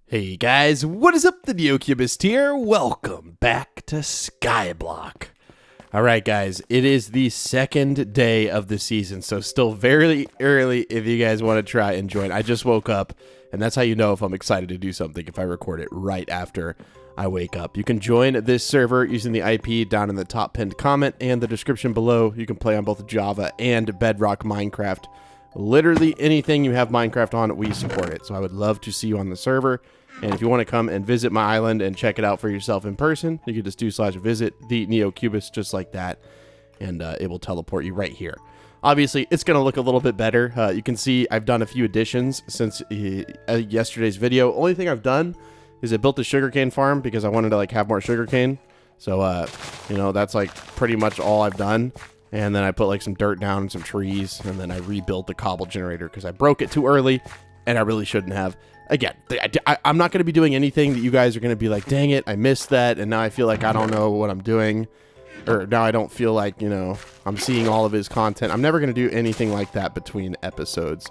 Hey guys, what is up? The NeoCubist here. Welcome back to Skyblock. Alright guys, it is the second day of the season, so still very early if you guys want to try and join. I just woke up, and that's how you know if I'm excited to do something, if I record it right after I wake up. You can join this server using the IP down in the top pinned comment and the description below. You can play on both Java and Bedrock Minecraft. Literally anything you have Minecraft on, we support it. So I would love to see you on the server. And if you want to come and visit my island and check it out for yourself in person, you can just do /visit the NeoCubist just like that. And it will teleport you right here. Obviously, it's going to look a little bit better. You can see I've done a few additions since yesterday's video. Only thing I've done is I built a sugarcane farm because I wanted to have more sugarcane. So, you know, that's pretty much all I've done. And then I put some dirt down and some trees, and then I rebuilt the cobble generator because I broke it too early, and I really shouldn't have. Again, I'm not going to be doing anything that you guys are going to be like, dang it, I missed that, and now I feel like I don't know what I'm doing, or now I don't feel like, you know, I'm seeing all of his content. I'm never going to do anything like that between episodes,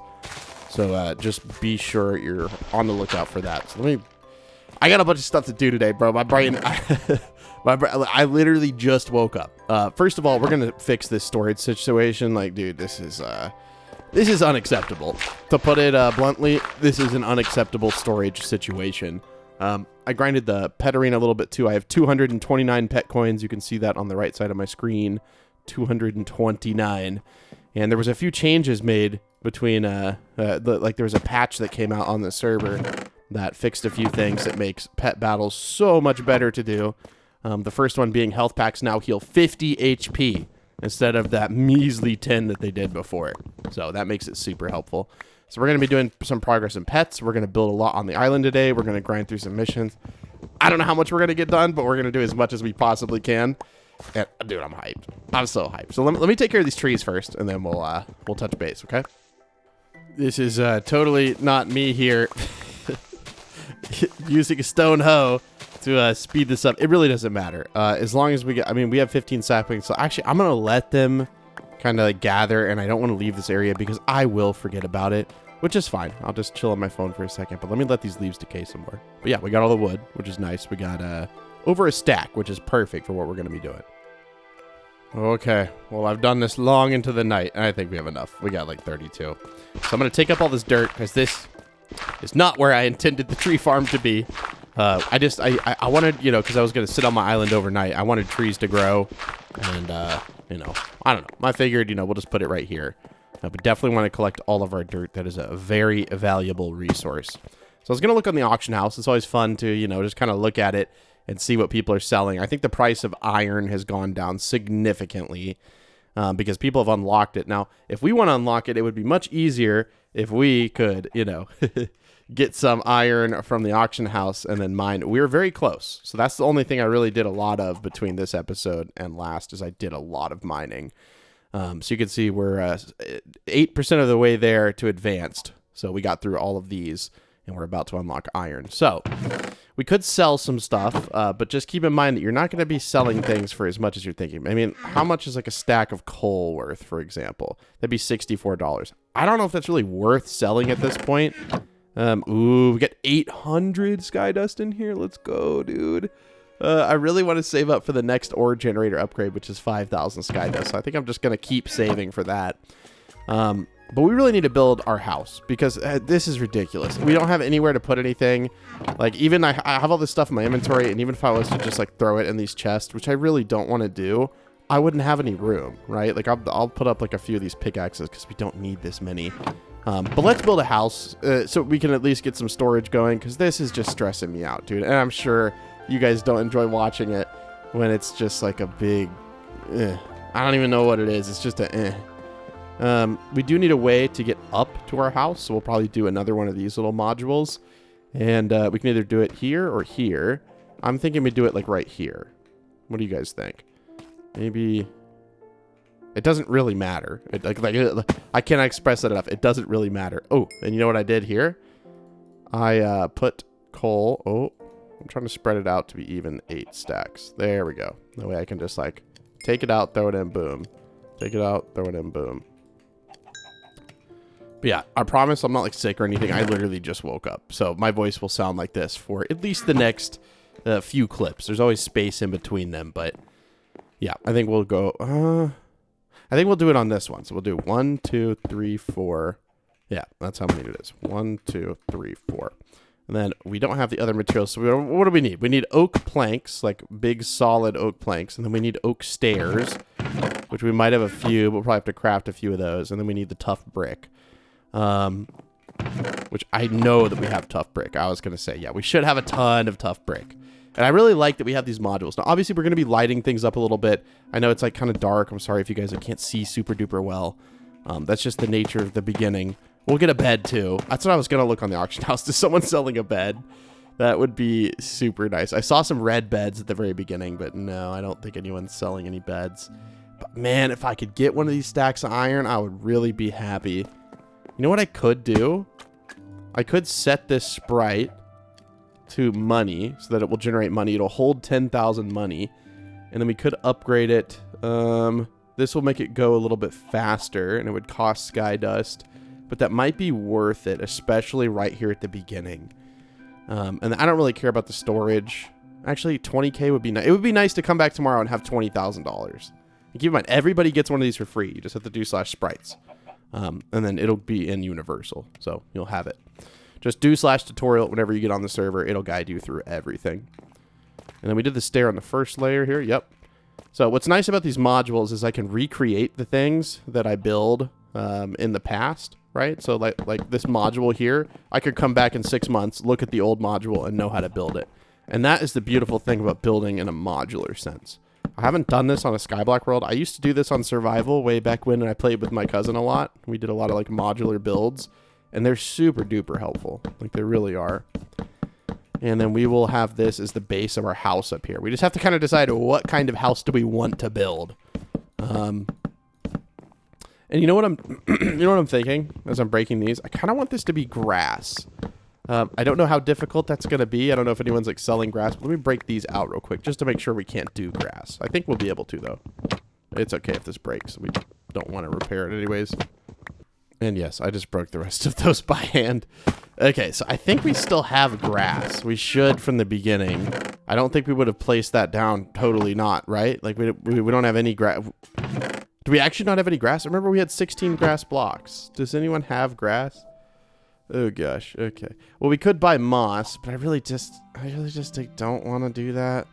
so just be sure you're on the lookout for that. So I got a bunch of stuff to do today, bro. My brain... I literally just woke up. First of all, we're gonna fix this storage situation. Dude, this is unacceptable. To put it bluntly, this is an unacceptable storage situation. I grinded the pet arena a little bit too. I have 229 pet coins. You can see that on the right side of my screen. 229. And there was a few changes made between there was a patch that came out on the server that fixed a few things that makes pet battles so much better to do. The first one being health packs now heal 50 HP instead of that measly 10 that they did before. So that makes it super helpful. So we're going to be doing some progress in pets. We're going to build a lot on the island today. We're going to grind through some missions. I don't know how much we're going to get done, but we're going to do as much as we possibly can. And, dude, I'm hyped. I'm so hyped. So let me take care of these trees first, and then we'll touch base, okay? This is totally not me here using a stone hoe to speed this up. It really doesn't matter as long as we get, we have 15 saplings, so actually I'm gonna let them kind of gather, and I don't want to leave this area because I will forget about it, which is fine. I'll just chill on my phone for a second, but let me let these leaves decay some more. But yeah, we got all the wood, which is nice. We got over a stack, which is perfect for what we're gonna be doing. Okay, well, I've done this long into the night, and I think we have enough. We got 32. So I'm gonna take up all this dirt because this is not where I intended the tree farm to be. I wanted, you know, because I was going to sit on my island overnight. I wanted trees to grow, and, you know, I don't know. I figured, you know, we'll just put it right here. But definitely want to collect all of our dirt. That is a very valuable resource. So I was going to look on the auction house. It's always fun to, you know, just kind of look at it and see what people are selling. I think the price of iron has gone down significantly because people have unlocked it. Now, if we want to unlock it, it would be much easier if we could, you know... get some iron from the auction house and then mine. We were very close. So that's the only thing I really did a lot of between this episode and last is I did a lot of mining. So you can see we're 8% of the way there to advanced. So we got through all of these and we're about to unlock iron. So we could sell some stuff, but just keep in mind that you're not going to be selling things for as much as you're thinking. How much is a stack of coal worth, for example? That'd be $64. I don't know if that's really worth selling at this point. Ooh, we got 800 sky dust in here. Let's go, dude. I really want to save up for the next ore generator upgrade, which is 5,000 sky dust. So I think I'm just going to keep saving for that. But we really need to build our house because this is ridiculous. We don't have anywhere to put anything. Even I have all this stuff in my inventory, and even if I was to just throw it in these chests, which I really don't want to do, I wouldn't have any room, right? I'll put up a few of these pickaxes because we don't need this many. But let's build a house so we can at least get some storage going because this is just stressing me out, dude. And I'm sure you guys don't enjoy watching it when it's just a big, I don't even know what it is. It's just we do need a way to get up to our house, so we'll probably do another one of these little modules. And we can either do it here or here. I'm thinking we do it right here. What do you guys think? Maybe... It doesn't really matter. I cannot express that enough. It doesn't really matter. Oh, and you know what I did here? I put coal. Oh, I'm trying to spread it out to be even 8 stacks. There we go. That way I can just take it out, throw it in, boom. Take it out, throw it in, boom. But Yeah, I promise I'm not like sick or anything. I literally just woke up. So my voice will sound like this for at least the next few clips. There's always space in between them, but yeah, I think we'll go, I think we'll do it on this one. So we'll do 1, 2, 3, 4. Yeah, that's how many it is. 1, 2, 3, 4. And then we don't have the other materials. So what do we need? We need oak planks, like big solid oak planks. And then we need oak stairs, which we might have a few, but we'll probably have to craft a few of those. And then we need the tough brick, which I know that we have tough brick. I was going to say, yeah, we should have a ton of tough brick. And I really like that we have these modules. Now, obviously, we're going to be lighting things up a little bit. I know it's like kind of dark. I'm sorry if you guys can't see super duper well. That's just the nature of the beginning. We'll get a bed, too. That's what I was going to look on the auction house. Is someone selling a bed? That would be super nice. I saw some red beds at the very beginning, but no, I don't think anyone's selling any beds. But man, if I could get one of these stacks of iron, I would really be happy. You know what I could do? I could set this sprite to money so that it will generate money. It'll hold 10,000 money. And then we could upgrade it. This will make it go a little bit faster, and it would cost sky dust. But that might be worth it, especially right here at the beginning. And I don't really care about the storage. Actually, 20K would be nice. It would be nice to come back tomorrow and have $20,000. And keep in mind, everybody gets one of these for free. You just have to do /sprites. And then it'll be in Universal. So you'll have it. Just do /tutorial whenever you get on the server. It'll guide you through everything. And then we did the stair on the first layer here. Yep. So what's nice about these modules is I can recreate the things that I build in the past, right? So like this module here, I could come back in 6 months, look at the old module, and know how to build it. And that is the beautiful thing about building in a modular sense. I haven't done this on a Skyblock world. I used to do this on survival way back when I played with my cousin a lot. We did a lot of like modular builds, and they're super duper helpful. Like they really are. And then we will have this as the base of our house up here. We just have to kind of decide what kind of house do we want to build. And you know what I'm thinking as I'm breaking these? I kind of want this to be grass. I don't know how difficult that's going to be. I don't know if anyone's like selling grass, but let me break these out real quick just to make sure we can't do grass. I think we'll be able to, though. It's okay if this breaks. We don't want to repair it anyways. And yes, I just broke the rest of those by hand. Okay, so I think we still have grass. We should from the beginning. I don't think we would have placed that down. Totally not, right? Like we don't have any grass. Do we actually not have any grass? Remember we had 16 grass blocks. Does anyone have grass? Oh gosh, okay. Well, we could buy moss, but I really just don't want to do that.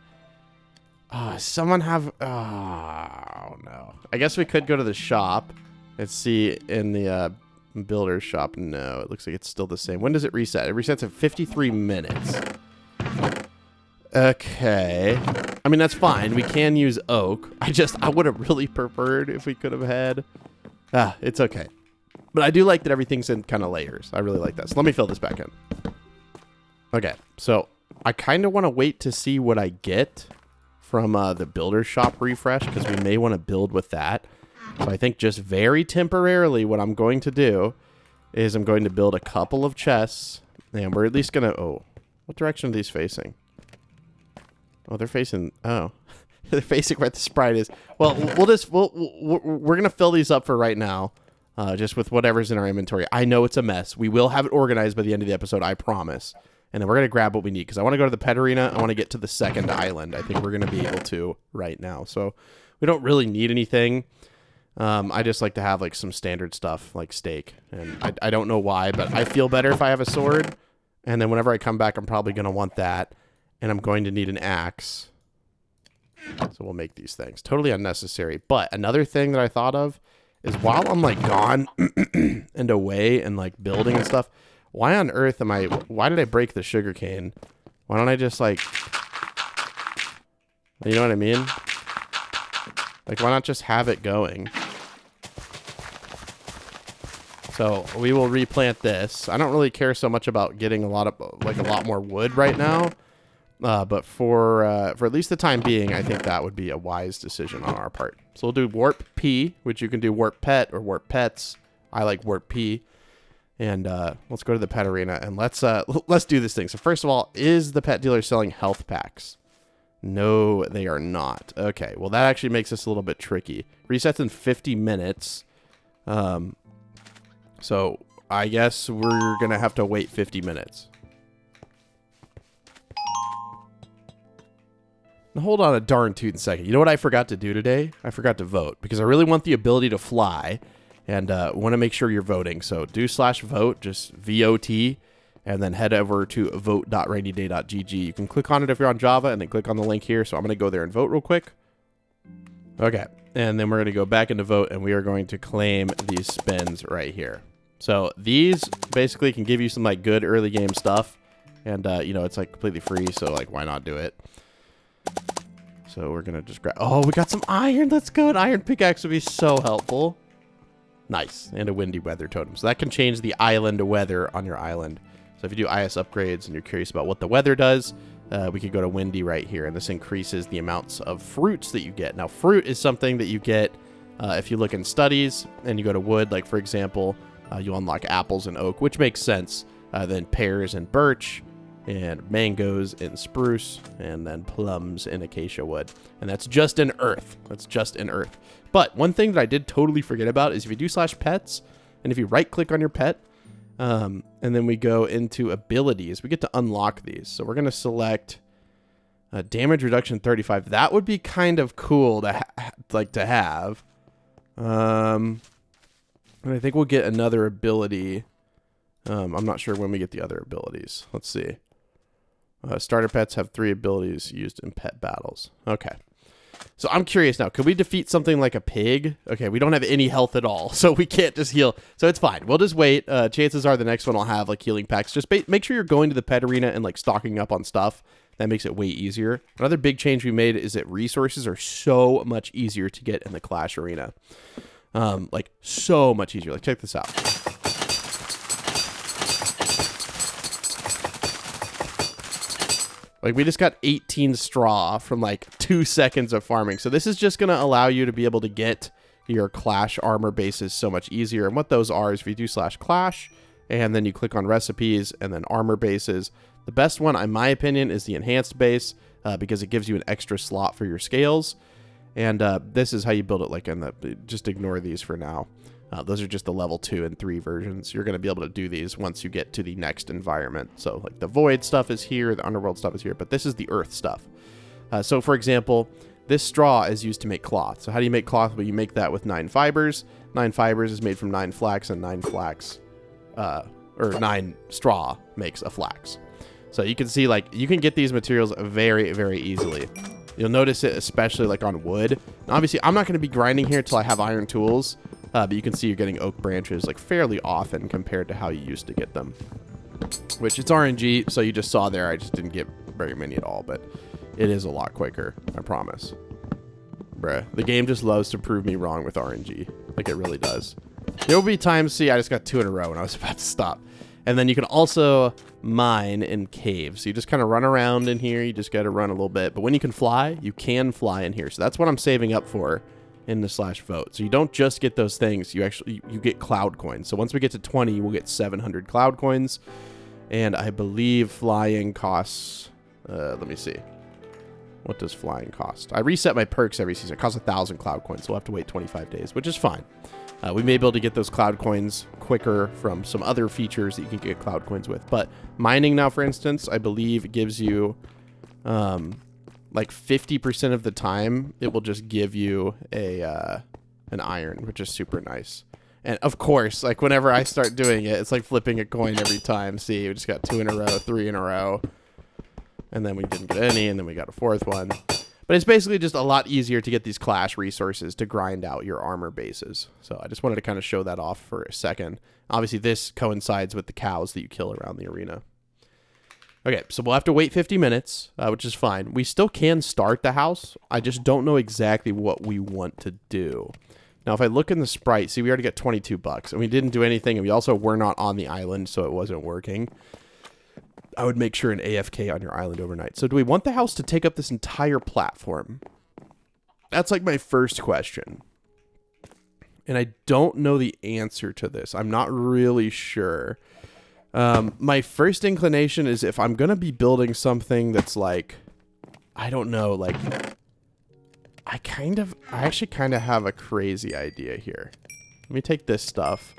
Someone have, oh no. I guess we could go to the shop and see in the builder's shop. No, it looks like it's still the same. When does it reset? It resets at 53 minutes. Okay. I mean, that's fine. We can use oak. I would have really preferred if we could have had. It's okay. But I do like that everything's in kind of layers. I really like that. So let me fill this back in. Okay. So I kind of want to wait to see what I get from the builder's shop refresh, because we may want to build with that. So I think just very temporarily what I'm going to do is I'm going to build a couple of chests. And we're at least going to... Oh, what direction are these facing? Oh, they're facing... Oh, they're facing where the sprite is. Well, we're going to fill these up for right now. Just with whatever's in our inventory. I know it's a mess. We will have it organized by the end of the episode, I promise. And then we're going to grab what we need, because I want to go to the pet arena. I want to get to the second island. I think we're going to be able to right now. So we don't really need anything. I just like to have like some standard stuff like steak. And I don't know why, but I feel better if I have a sword. And then whenever I come back, I'm probably going to want that. And I'm going to need an axe. So we'll make these things. Totally unnecessary. But another thing that I thought of is while I'm like gone and away and like building and stuff, why on earth why did I break the sugarcane? Why don't I just like, you know what I mean? Like, why not just have it going? So we will replant this. I don't really care so much about getting a lot more wood right now. But for at least the time being, I think that would be a wise decision on our part. So we'll do warp P, which you can do warp pet or warp pets. I like warp P. And let's go to the pet arena and let's do this thing. So first of all, is the pet dealer selling health packs? No, they are not. Okay, well that actually makes this a little bit tricky. Resets in 50 minutes. So I guess we're going to have to wait 50 minutes. Now, hold on a darn tootin' second. You know what I forgot to do today? I forgot to vote because I really want the ability to fly and want to make sure you're voting. So do /vote, just VOT, and then head over to vote.rainyday.gg. You can click on it if you're on Java and then click on the link here. So I'm going to go there and vote real quick. Okay. And then we're going to go back into vote and we are going to claim these spins right here. So these basically can give you some like good early game stuff. And, you know, it's like completely free. So like, why not do it? So we're going to just grab... Oh, we got some iron. Let's go. An iron pickaxe would be so helpful. Nice. And a windy weather totem. So that can change the island weather on your island. So if you do IS upgrades and you're curious about what the weather does, we could go to windy right here. And this increases the amounts of fruits that you get. Now, fruit is something that you get if you look in studies and you go to wood. Like, for example, you'll unlock apples and oak, which makes sense. Then pears and birch. And mangoes in spruce, and then plums in acacia wood. And that's just in earth. That's just in earth. But one thing that I did totally forget about is if you do /pets, and if you right click on your pet, and then we go into abilities, we get to unlock these. So we're going to select damage reduction 35. That would be kind of cool to have. And I think we'll get another ability. I'm not sure when we get the other abilities. Let's see. Starter pets have 3 abilities used in pet battles. Okay. So I'm curious now. Could we defeat something like a pig? Okay, we don't have any health at all, so we can't just heal. So it's fine. We'll just wait. Chances are the next one will have like healing packs. Just make sure you're going to the pet arena and like stocking up on stuff. That makes it way easier. Another big change we made is that resources are so much easier to get in the Clash arena. Like so much easier. Like check this out. Like, we just got 18 straw from, like, 2 seconds of farming. So this is just going to allow you to be able to get your Clash armor bases so much easier. And what those are is if you do /Clash, and then you click on recipes, and then armor bases. The best one, in my opinion, is the enhanced base, because it gives you an extra slot for your scales. And this is how you build it, like, in the... Just ignore these for now. Those are just the level 2 and 3 versions. You're going to be able to do these once you get to the next environment. So like the void stuff is here, the underworld stuff is here, but this is the earth stuff. So for example, this straw is used to make cloth. So how do you make cloth? Well, you make that with 9 fibers. 9 fibers is made from 9 flax, and 9 flax, or 9 straw makes a flax. So you can see like you can get these materials very, very easily. You'll notice it especially like on wood. Now, obviously, I'm not going to be grinding here until I have iron tools. But you can see you're getting oak branches like fairly often compared to how you used to get them. Which it's RNG, so you just saw there. I just didn't get very many at all, but it is a lot quicker, I promise. Bruh, the game just loves to prove me wrong with RNG. Like it really does. There will be times, see, I just got 2 in a row and I was about to stop. And then you can also mine in caves. So you just kind of run around in here. You just got to run a little bit. But when you can fly, you can fly in here. So that's what I'm saving up for in the /vote. So you don't just get those things, you get cloud coins. So once we get to 20, we'll get 700 cloud coins. And I believe flying costs, let me see. What does flying cost? I reset my perks every season. It costs 1,000 cloud coins, so we'll have to wait 25 days, which is fine. We may be able to get those cloud coins quicker from some other features that you can get cloud coins with. But mining now, for instance, I believe gives you like 50% of the time, it will just give you an iron, which is super nice. And of course, like whenever I start doing it, it's like flipping a coin every time. See, we just got 2 in a row, 3 in a row. And then we didn't get any, and then we got a 4th one. But it's basically just a lot easier to get these Clash resources to grind out your armor bases. So I just wanted to kind of show that off for a second. Obviously, this coincides with the cows that you kill around the arena. Okay, so we'll have to wait 50 minutes, which is fine. We still can start the house. I just don't know exactly what we want to do. Now, if I look in the sprite, see, we already got 22 bucks, and we didn't do anything, and we also were not on the island, so it wasn't working. I would make sure an AFK on your island overnight. So do we want the house to take up this entire platform? That's like my first question. And I don't know the answer to this. I'm not really sure. My first inclination is if I'm going to be building something that's like, I don't know, like, I actually kind of have a crazy idea here. Let me take this stuff.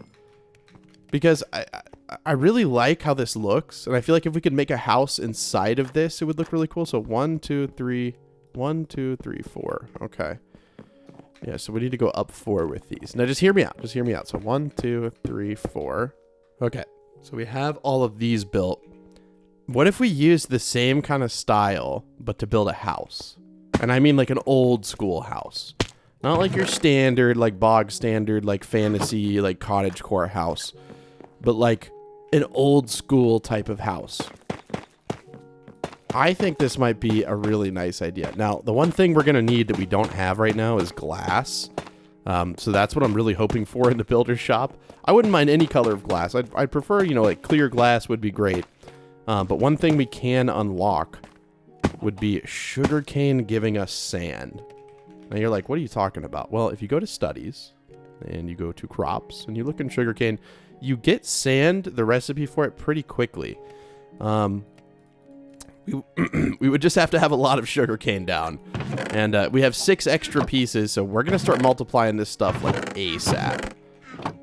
because I really like how this looks, and I feel like if we could make a house inside of this, it would look really cool. So 1, 2, 3, 1, 2, 3, 4. Okay. Yeah, so we need to go up 4 with these. Now just hear me out. Just hear me out. So 1, 2, 3, 4. Okay. So we have all of these built. What if we use the same kind of style, but to build a house? And I mean like an old school house. Not like your standard, like bog standard, like fantasy, like cottagecore house. But like an old school type of house. I think this might be a really nice idea. Now, the one thing we're going to need that we don't have right now is glass. So that's what I'm really hoping for in the builder's shop. I wouldn't mind any color of glass. I'd prefer, you know, like clear glass would be great. But one thing we can unlock would be sugarcane giving us sand. Now you're like, what are you talking about? Well, if you go to studies and you go to crops and you look in sugarcane, you get sand, the recipe for it, pretty quickly. We would just have to have a lot of sugarcane down. And we have 6 extra pieces, so we're going to start multiplying this stuff like ASAP.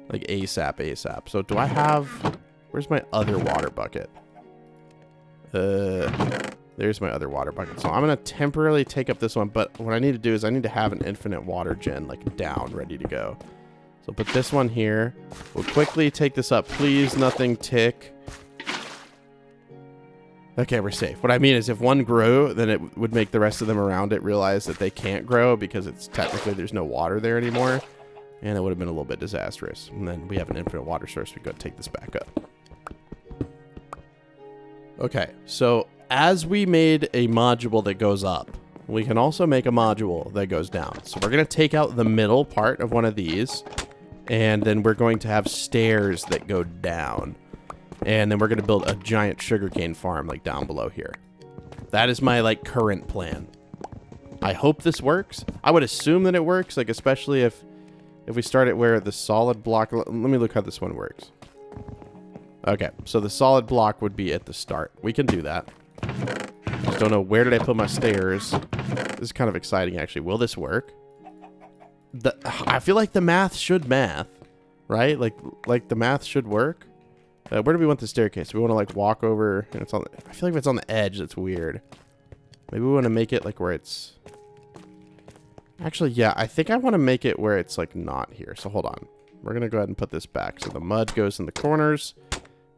Like ASAP. So do I have... Where's my other water bucket? There's my other water bucket. So I'm going to temporarily take up this one, but what I need to do is I need to have an infinite water gen, like, down, ready to go. So put this one here. We'll quickly take this up. Please, nothing tick. Okay, we're safe. What I mean is if one grew, then it would make the rest of them around it realize that they can't grow because it's technically there's no water there anymore. And it would have been a little bit disastrous. And then we have an infinite water source. We go take this back up. Okay, so as we made a module that goes up, we can also make a module that goes down. So we're going to take out the middle part of one of these. And then we're going to have stairs that go down. And then we're going to build a giant sugarcane farm like down below here. That is my like current plan. I hope this works. I would assume that it works, like especially if we start it where the solid block... Let me look how this one works. Okay, so the solid block would be at the start. We can do that. Just don't know where did I put my stairs. This is kind of exciting actually. Will this work? I feel like the math should math, right? Like the math should work. Where do we want the staircase? We want to like walk over and it's on I feel like if it's on the edge, that's weird. Maybe we want to make it like where it's... Actually, yeah, I think I want to make it where it's like not here. So hold on. We're going to go ahead and put this back. So the mud goes in the corners.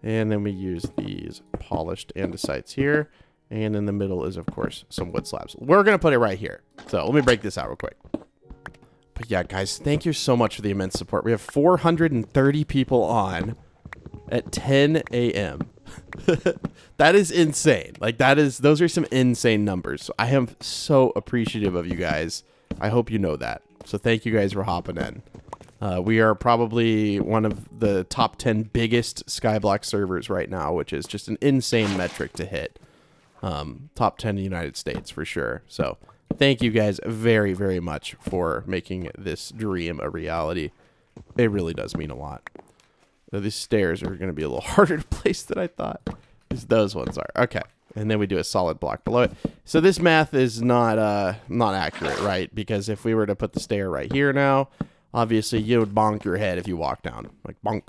And then we use these polished andesites here. And in the middle is, of course, some wood slabs. We're going to put it right here. So let me break this out real quick. But yeah, guys, thank you so much for the immense support. We have 430 people on at 10 a.m. That is insane. Like those are some insane numbers. So I am so appreciative of you guys. I hope you know that. So thank you guys for hopping in. We are probably one of the top 10 biggest Skyblock servers right now, which is just an insane metric to hit. Top 10 in the United States for sure. So thank you guys very, very much for making this dream a reality. It really does mean a lot. These stairs are going to be a little harder to place than I thought. Those ones are. Okay. And then we do a solid block below it. So this math is not accurate, right? Because if we were to put the stair right here now, obviously you would bonk your head if you walk down. Like bonk.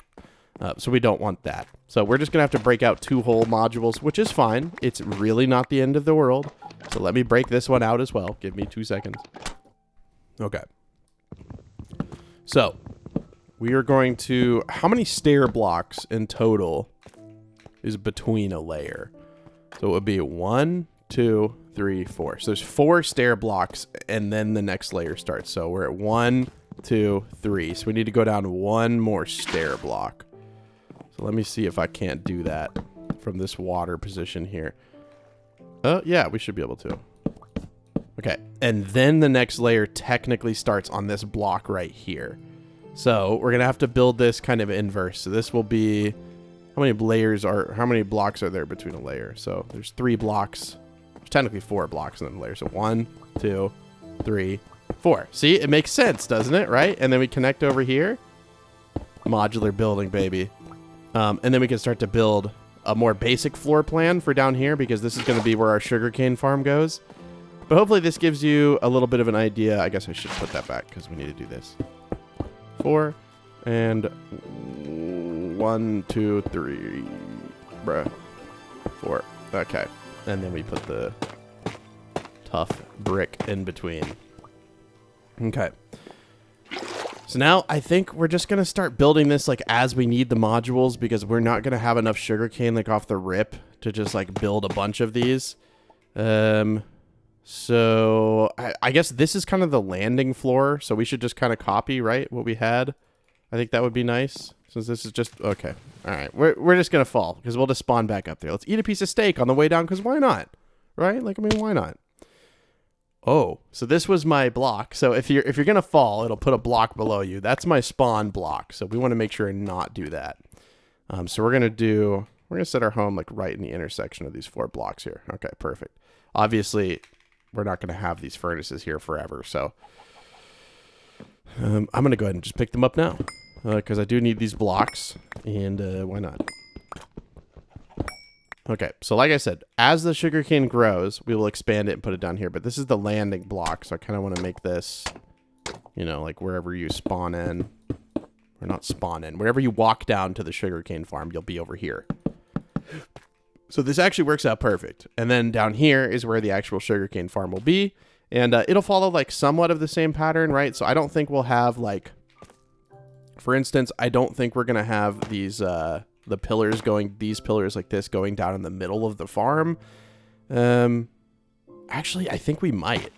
So we don't want that. So we're just going to have to break out 2 whole modules, which is fine. It's really not the end of the world. So let me break this one out as well. Give me 2 seconds. Okay. So we are going to... How many stair blocks in total is between a layer? So it would be 1, 2, 3, 4. So there's 4 stair blocks, and then the next layer starts. So we're at 1, 2, 3. So we need to go down 1 more stair block. So let me see if I can't do that from this water position here. Oh, yeah, we should be able to. Okay, and then the next layer technically starts on this block right here. So we're going to have to build this kind of inverse. So this will be... How many blocks are there between a layer? So there's 3 blocks. There's technically 4 blocks in the layer. So 1, 2, 3, 4. See, it makes sense, doesn't it? Right? And then we connect over here. Modular building, baby. And then we can start to build a more basic floor plan for down here because this is going to be where our sugarcane farm goes. But hopefully this gives you a little bit of an idea. I guess I should put that back because we need to do this. 4 and 1, 2, 3, bruh, 4. Okay. And then we put the tough brick in between. Okay. So now I think we're just going to start building this like as we need the modules, because we're not going to have enough sugarcane like off the rip to just like build a bunch of these. So I guess this is kind of the landing floor. So we should just kind of copy, right, what we had. I think that would be nice, since this is just, okay. All right, we're just going to fall because we'll just spawn back up there. Let's eat a piece of steak on the way down because why not, right? Like, I mean, why not? Oh, so this was my block. So if you're gonna fall, it'll put a block below you. That's my spawn block. So we want to make sure and not do that. So we're gonna set our home like right in the intersection of these 4 blocks here. Okay, perfect. Obviously, we're not gonna have these furnaces here forever. So I'm gonna go ahead and just pick them up now because I do need these blocks, and why not? Okay, so like I said, as the sugarcane grows, we will expand it and put it down here. But this is the landing block, so I kind of want to make this, you know, like wherever you spawn in. Or not spawn in. Wherever you walk down to the sugarcane farm, you'll be over here. So this actually works out perfect. And then down here is where the actual sugarcane farm will be. And it'll follow like somewhat of the same pattern, right? So I don't think we'll have like, for instance, I don't think we're going to have these... the pillars going, these pillars like this going down in the middle of the farm. Actually, I think we might.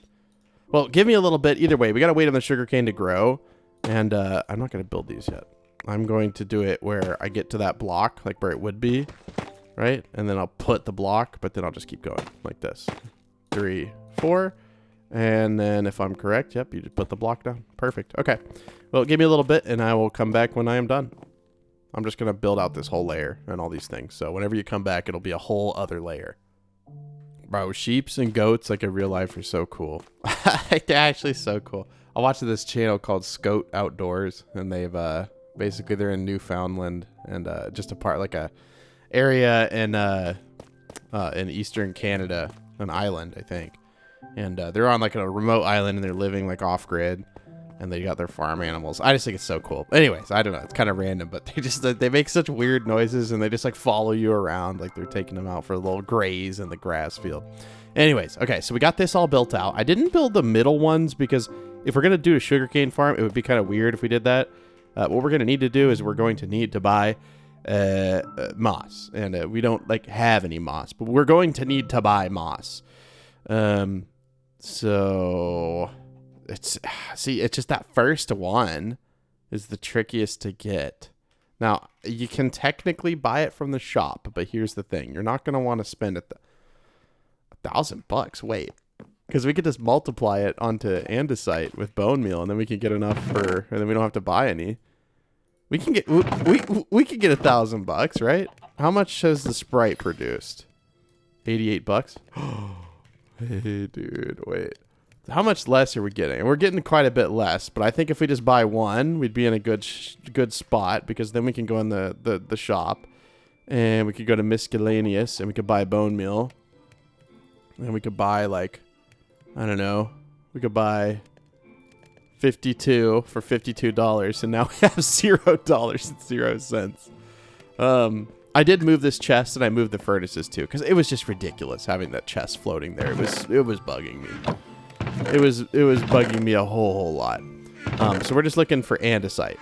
Well, give me a little bit. Either way, we got to wait on the sugarcane to grow. And I'm not going to build these yet. I'm going to do it where I get to that block, like where it would be, right? And then I'll put the block, but then I'll just keep going like this. 3, 4. And then if I'm correct, yep, you just put the block down. Perfect. Okay. Well, give me a little bit and I will come back when I am done. I'm just going to build out this whole layer and all these things. So whenever you come back, it'll be a whole other layer. Bro, sheeps and goats like in real life are so cool. They're actually so cool. I watched this channel called Scout Outdoors, and they've basically they're in Newfoundland and just a part like a area in eastern Canada, an island, I think. And they're on like a remote island and they're living like off grid. And they got their farm animals. I just think it's so cool. Anyways, I don't know. It's kind of random, but they make such weird noises and they just like follow you around like they're taking them out for a little graze in the grass field. Anyways, okay, so we got this all built out. I didn't build the middle ones because if we're going to do a sugarcane farm, it would be kind of weird if we did that. What we're going to need to do is we're going to need to buy moss. And we don't like have any moss, but we're going to need to buy moss. So... it's just that first one is the trickiest to get. Now, you can technically buy it from the shop, but here's the thing. You're not going to want to spend $1,000. Wait, because we could just multiply it onto andesite with bone meal, and then we can get enough and then we don't have to buy any. We can get, we could get $1,000, right? How much has the Sprite produced? $88. Hey, dude, wait. How much less are we getting? We're getting quite a bit less, but I think if we just buy one, we'd be in a good spot, because then we can go in the shop and we could go to miscellaneous and we could buy bone meal. And we could buy like, I don't know, we could buy 52 for $52, and now we have $0.00. I did move this chest and I moved the furnaces too, because it was just ridiculous having that chest floating there. It was bugging me. It was bugging me a whole lot. So we're just looking for andesite.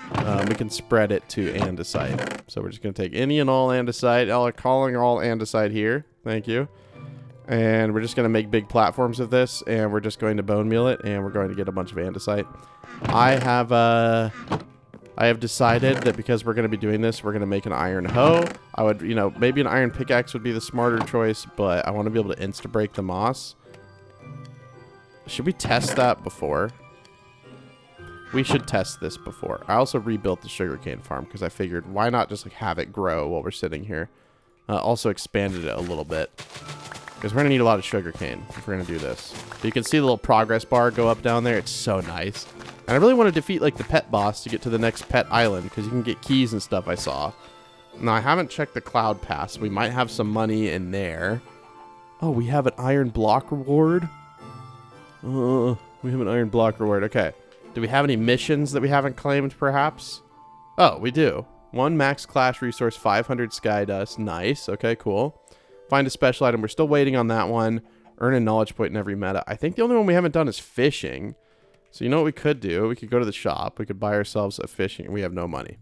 We can spread it to andesite. So we're just going to take any and all andesite. Calling all andesite here. Thank you. And we're just going to make big platforms of this, and we're just going to bone meal it, and we're going to get a bunch of andesite. I have decided that because we're going to be doing this, we're going to make an iron hoe. I would, maybe an iron pickaxe would be the smarter choice, but I want to be able to insta-break the moss. Should we test that before? We should test this before. I also rebuilt the sugarcane farm because I figured why not just like have it grow while we're sitting here. Also expanded it a little bit because we're going to need a lot of sugarcane if we're going to do this. So you can see the little progress bar go up down there. It's so nice. And I really want to defeat like the pet boss to get to the next pet island because you can get keys and stuff I saw. Now I haven't checked the cloud pass. We might have some money in there. Oh, we have an iron block reward. We have an iron block reward. Okay. Do we have any missions that we haven't claimed, perhaps? Oh, we do. 1 max clash resource, 500 sky dust. Nice. Okay, cool. Find a special item. We're still waiting on that one. Earn a knowledge point in every meta. I think the only one we haven't done is fishing. So you know what we could do? We could go to the shop. We could buy ourselves a fishing. We have no money.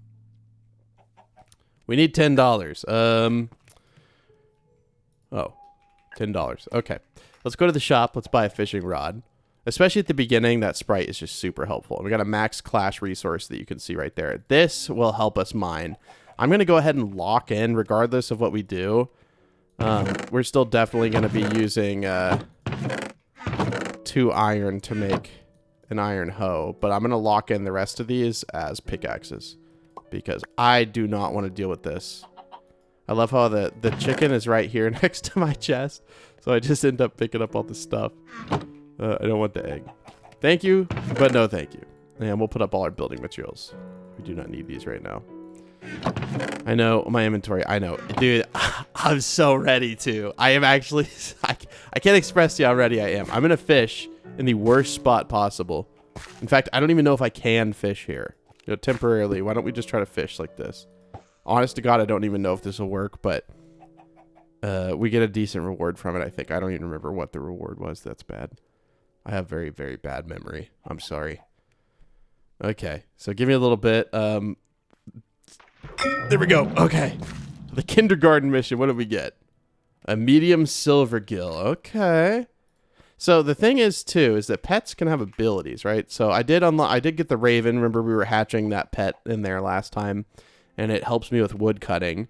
We need $10. Oh, $10. Okay. Let's go to the shop. Let's buy a fishing rod. Especially at the beginning, that sprite is just super helpful. We got a max clash resource that you can see right there. This will help us mine. I'm going to go ahead and lock in regardless of what we do. We're still definitely going to be using 2 iron to make an iron hoe. But I'm going to lock in the rest of these as pickaxes. Because I do not want to deal with this. I love how the chicken is right here next to my chest. So I just end up picking up all this stuff. I don't want the egg. Thank you, but no thank you. And we'll put up all our building materials. We do not need these right now. I know my inventory. I know. Dude, I'm so ready to. I am actually... I can't express to you how ready I am. I'm going to fish in the worst spot possible. In fact, I don't even know if I can fish here. You know, temporarily. Why don't we just try to fish like this? Honest to God, I don't even know if this will work, but... we get a decent reward from it, I think. I don't even remember what the reward was. That's bad. I have very, very bad memory. I'm sorry. Okay, so give me a little bit. There we go. Okay. The kindergarten mission. What did we get? A medium silver gill. Okay. So the thing is, too, is that pets can have abilities, right? So I did get the raven. Remember, we were hatching that pet in there last time, and it helps me with wood cutting.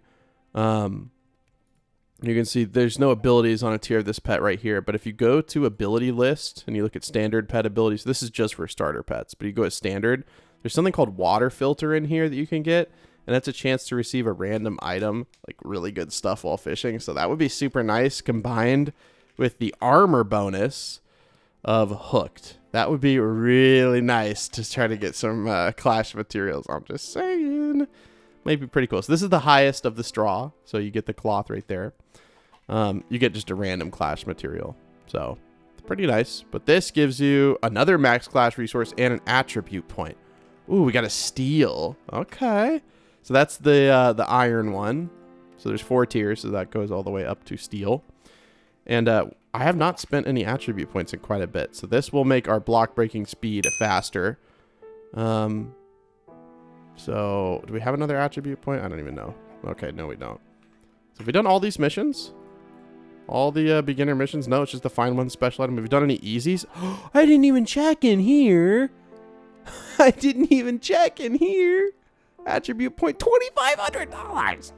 You can see there's no abilities on a tier of this pet right here, but if you go to ability list and you look at standard pet abilities, this is just for starter pets, but you go to standard, there's something called water filter in here that you can get, and that's a chance to receive a random item, like really good stuff while fishing. So that would be super nice combined with the armor bonus of hooked. That would be really nice to try to get some clash materials. I'm just saying. Might be pretty cool. So this is the highest of the straw. So you get the cloth right there. You get just a random clash material. So it's pretty nice. But this gives you another max clash resource and an attribute point. Ooh, we got a steel. Okay. So that's the iron one. So there's 4 tiers. So that goes all the way up to steel. And I have not spent any attribute points in quite a bit. So this will make our block breaking speed faster. So, do we have another attribute point? I don't even know. Okay, no, we don't. So, have we done all these missions? All the beginner missions? No, it's just the find one special item. Have we done any easies? I didn't even check in here. I didn't even check in here. Attribute point, $2,500.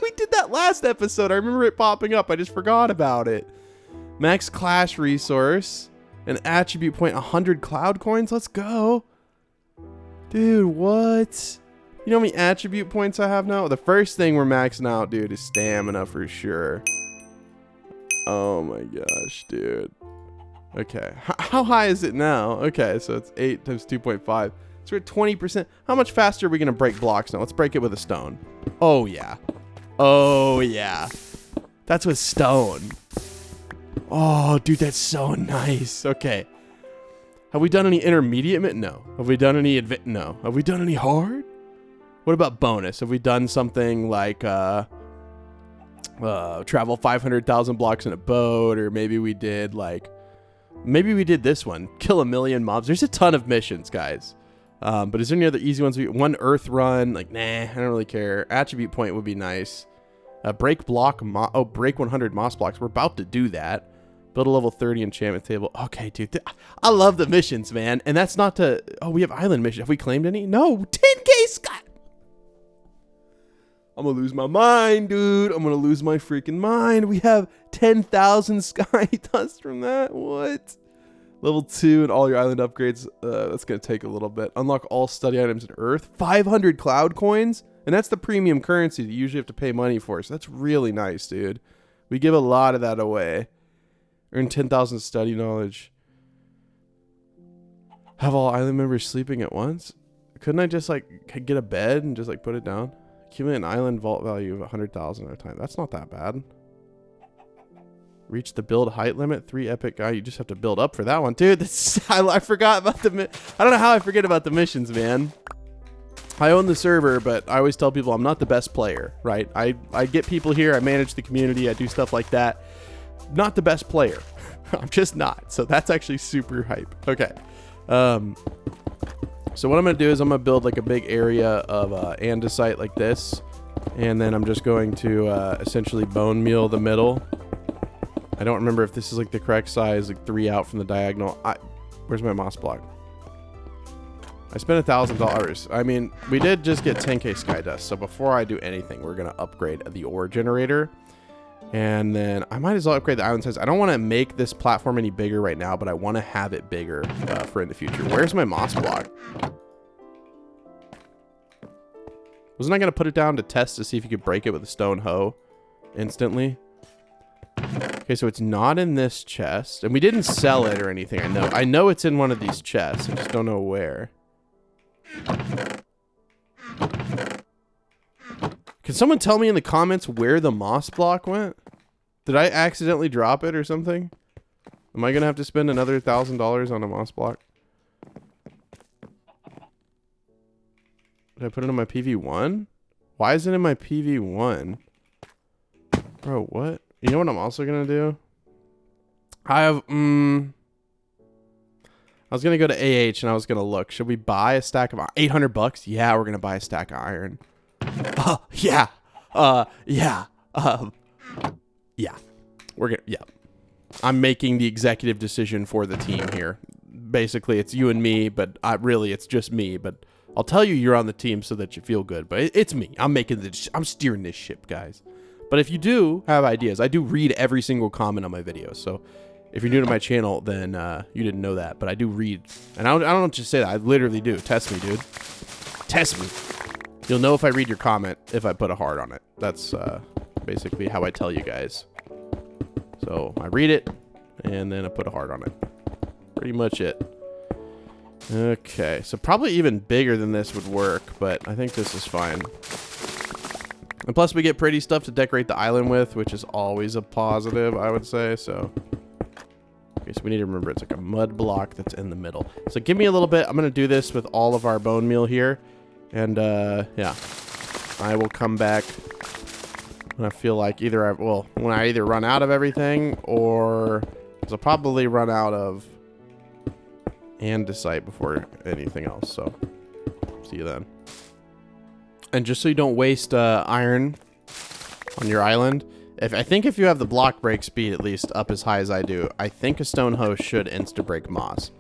We did that last episode. I remember it popping up. I just forgot about it. Max clash resource. An attribute point, 100 cloud coins. Let's go. Dude, what? You know how many attribute points I have now? The first thing we're maxing out, dude, is stamina for sure. Oh my gosh, dude. Okay. How high is it now? Okay, so it's 8 times 2.5. So we're at 20%. How much faster are we going to break blocks now? Let's break it with a stone. Oh, yeah. Oh, yeah. That's with stone. Oh, dude, that's so nice. Okay. Have we done any intermediate? No. Have we done any no. Have we done any hard? What about bonus? Have we done something like travel 500,000 blocks in a boat, or maybe we did this one, kill 1 million mobs. There's a ton of missions, guys. But is there any other easy ones? One earth run, like nah, I don't really care. Attribute point would be nice. Break block, break 100 moss blocks. We're about to do that. Build a level 30 enchantment table. Okay, dude. I love the missions, man. And that's not to... Oh, we have island missions. Have we claimed any? No. 10K sky... I'm going to lose my mind, dude. I'm going to lose my freaking mind. We have 10,000 sky dust from that. What? Level 2 and all your island upgrades. That's going to take a little bit. Unlock all study items in Earth. 500 cloud coins. And that's the premium currency that you usually have to pay money for. So that's really nice, dude. We give a lot of that away. Earn 10,000 study knowledge. Have all island members sleeping at once? Couldn't I just like get a bed and just like put it down? Accumulate an island vault value of 100,000 at a time. That's not that bad. Reach the build height limit. 3 epic guy. You just have to build up for that one, dude. I forgot about I don't know how I forget about the missions, man. I own the server, but I always tell people I'm not the best player, right? I get people here, I manage the community, I do stuff like that. Not the best player. I'm just not. So that's actually super hype. Okay. So what I'm going to do is I'm going to build like a big area of andesite like this. And then I'm just going to essentially bone meal the middle. I don't remember if this is like the correct size, like 3 out from the diagonal. Where's my moss block? I spent $1,000. I mean, we did just get 10k sky dust. So before I do anything, we're going to upgrade the ore generator. And then I might as well upgrade the island size. I don't want to make this platform any bigger right now, but I want to have it bigger for in the future. Where's my moss block? Wasn't I going to put it down to test to see if you could break it with a stone hoe instantly? Okay, so it's not in this chest. And we didn't sell it or anything, I know. I know it's in one of these chests. I just don't know where. Can someone tell me in the comments where the moss block went? Did I accidentally drop it or something? Am I going to have to spend another $1,000 on a moss block? Did I put it in my PV1? Why is it in my PV1? Bro, what? You know what I'm also going to do? I was going to go to AH and I was going to look. Should we buy a stack of $800 bucks? Yeah, we're going to buy a stack of iron. Yeah. Yeah. Yeah. We're going to, yeah. I'm making the executive decision for the team here. Basically, it's you and me, but really, it's just me. But I'll tell you you're on the team so that you feel good. But it's me. I'm steering this ship, guys. But if you do have ideas, I do read every single comment on my videos. So if you're new to my channel, then you didn't know that. But I do read. And I don't just say that. I literally do. Test me, dude. Test me. You'll know if I read your comment if I put a heart on it. That's basically how I tell you guys. So I read it, and then I put a heart on it. Pretty much it. Okay, so probably even bigger than this would work, but I think this is fine. And plus we get pretty stuff to decorate the island with, which is always a positive, I would say. So, okay, so we need to remember it's like a mud block that's in the middle. So give me a little bit. I'm going to do this with all of our bone meal here. And, yeah, I will come back when I feel like when I either run out of everything or I'll probably run out of andesite before anything else. So see you then. And just so you don't waste iron on your island, I think if you have the block break speed at least up as high as I do, I think a stone hoe should insta break moss.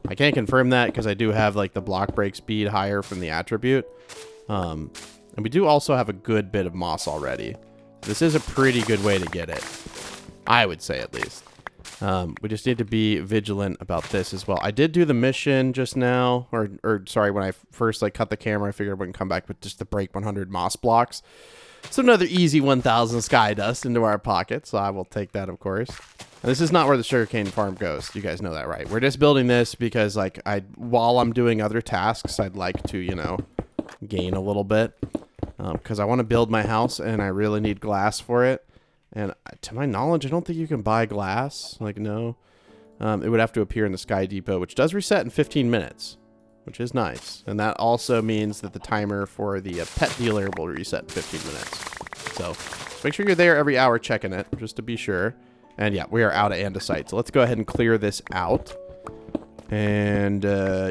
I can't confirm that because I do have like the block break speed higher from the attribute. And we do also have a good bit of moss already. This is a pretty good way to get it, I would say at least. We just need to be vigilant about this as well. I did do the mission just now, or sorry, when I first like cut the camera, I figured I wouldn't come back with just to break 100 moss blocks. So another easy 1,000 sky dust into our pocket. So I will take that, of course. And this is not where the sugarcane farm goes. You guys know that, right? We're just building this because like while I'm doing other tasks, I'd like to, you know, gain a little bit. Because I want to build my house and I really need glass for it. And to my knowledge, I don't think you can buy glass. Like, no. It would have to appear in the Sky Depot, which does reset in 15 minutes, which is nice. And that also means that the timer for the pet dealer will reset in 15 minutes. So make sure you're there every hour checking it, just to be sure. And yeah, we are out of andesite. So let's go ahead and clear this out. And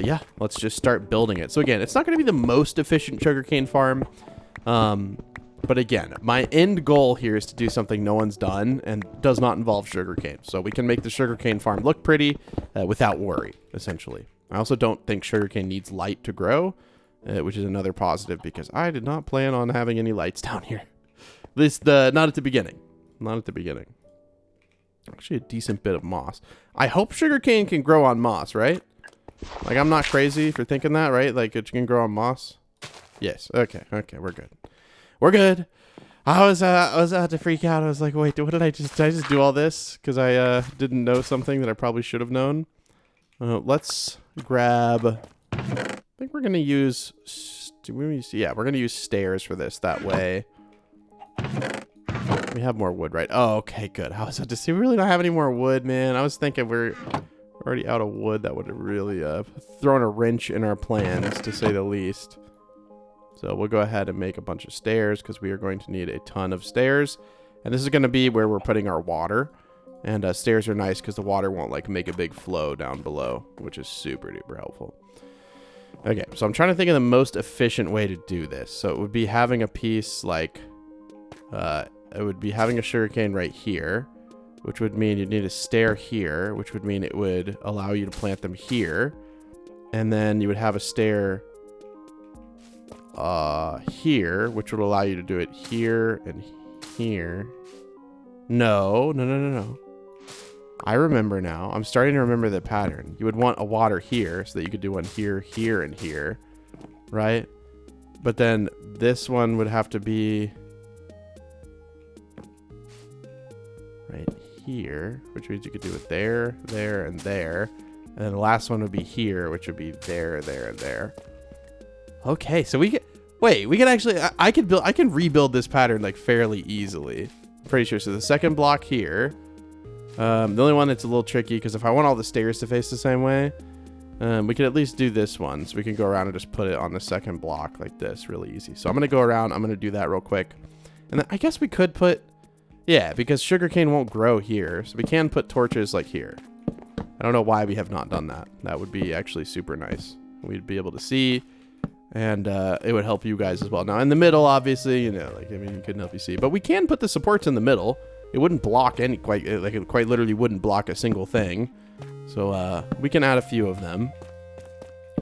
yeah, let's just start building it. So again, it's not going to be the most efficient sugarcane farm. But again, my end goal here is to do something no one's done and does not involve sugarcane. So we can make the sugarcane farm look pretty without worry, essentially. I also don't think sugarcane needs light to grow, which is another positive because I did not plan on having any lights down here. At least not at the beginning. Not at the beginning. Actually, a decent bit of moss. I hope sugarcane can grow on moss, right? Like, I'm not crazy for thinking that, right? Like, it can grow on moss. Yes. Okay. Okay. We're good. We're good. I was about to freak out. I was like, wait, what did I just do all this? Because I didn't know something that I probably should have known. Let's grab, I think we're going to use, yeah, we're going to use stairs for this. That way we have more wood, right? Oh, okay, good. I was about to see, we really don't have any more wood, man. I was thinking we're already out of wood. That would have really thrown a wrench in our plans, to say the least. So we'll go ahead and make a bunch of stairs because we are going to need a ton of stairs. And this is going to be where we're putting our water. And stairs are nice because the water won't like make a big flow down below, which is super duper helpful. Okay, so I'm trying to think of the most efficient way to do this. So it would be having a piece like, it would be having a sugarcane right here, which would mean you'd need a stair here, which would mean it would allow you to plant them here. And then you would have a stair here, which would allow you to do it here and here. No. I remember now. I'm starting to remember the pattern. You would want a water here so that you could do one here, here, and here, right? But then this one would have to be right here, which means you could do it there, there, and there. And then the last one would be here, which would be there, there, and there. Okay, so we can actually, I can rebuild this pattern like fairly easily. I'm pretty sure. So the second block here, the only one that's a little tricky, because if I want all the stairs to face the same way, we could at least do this one. So we can go around and just put it on the second block like this, really easy. So I'm going to go around, I'm going to do that real quick. And then I guess we could put, yeah, because sugarcane won't grow here. So we can put torches like here. I don't know why we have not done that. That would be actually super nice. We'd be able to see. And it would help you guys as well. Now, in the middle, obviously, you know, like, I mean, it couldn't help you see. But we can put the supports in the middle. It wouldn't block any, it quite literally wouldn't block a single thing. So we can add a few of them.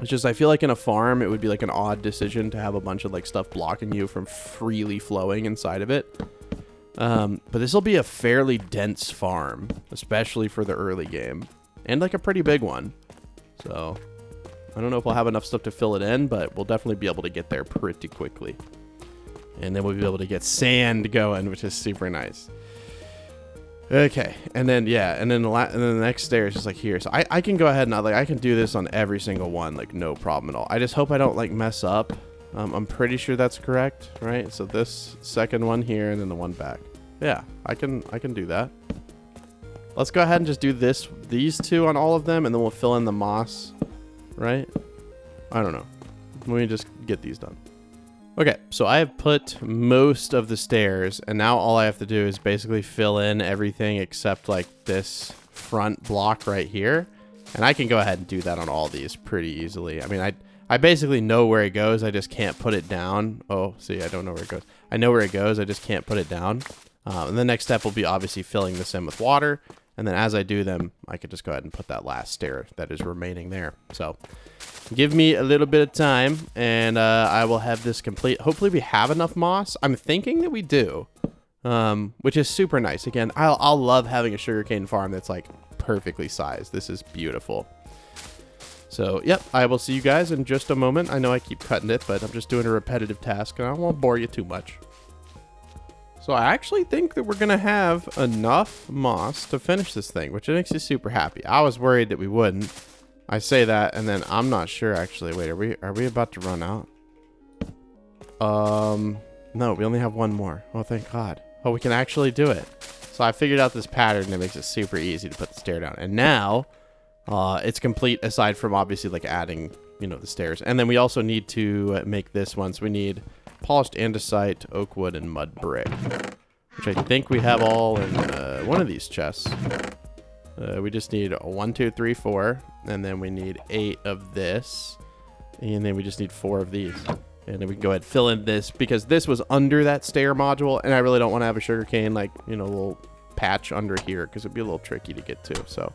It's just, I feel like in a farm, it would be like an odd decision to have a bunch of like stuff blocking you from freely flowing inside of it. But this will be a fairly dense farm, especially for the early game. And like a pretty big one. So I don't know if we'll have enough stuff to fill it in, but we'll definitely be able to get there pretty quickly. And then we'll be able to get sand going, which is super nice. Okay, and then yeah, and then the next stair is just like here. So I can go ahead and I can do this on every single one, like no problem at all. I just hope I don't like mess up. I'm pretty sure that's correct, right? So this second one here and then the one back. Yeah, I can do that. Let's go ahead and just do these two on all of them, and then we'll fill in the moss. Right? I don't know. Let me just get these done. Okay, so I have put most of the stairs, and now all I have to do is basically fill in everything except like this front block right here. And I can go ahead and do that on all these pretty easily. I mean, I basically know where it goes. I just can't put it down. Oh, see, I don't know where it goes. I know where it goes. I just can't put it down. And the next step will be obviously filling this in with water. And then as I do them, I could just go ahead and put that last stair that is remaining there. So give me a little bit of time and I will have this complete. Hopefully we have enough moss. I'm thinking that we do, which is super nice. Again, I'll love having a sugarcane farm that's like perfectly sized. This is beautiful. So, yep, I will see you guys in just a moment. I know I keep cutting it, but I'm just doing a repetitive task and I won't bore you too much. So I actually think that we're going to have enough moss to finish this thing, which makes me super happy. I was worried that we wouldn't. I say that, and then I'm not sure, actually. Wait, are we about to run out? No, we only have one more. Oh, thank God. Oh, we can actually do it. So I figured out this pattern that makes it super easy to put the stair down. And now, it's complete aside from obviously like adding, you know, the stairs. And then we also need to make this one. So we need polished andesite, oak wood, and mud brick, which I think we have all in one of these chests. We just need 1, 2, 3, 4, and then we need 8 of this, and then we just need 4 of these. And then we can go ahead and fill in this, because this was under that stair module, and I really don't want to have a sugarcane, like, you know, little patch under here, because it'd be a little tricky to get to. So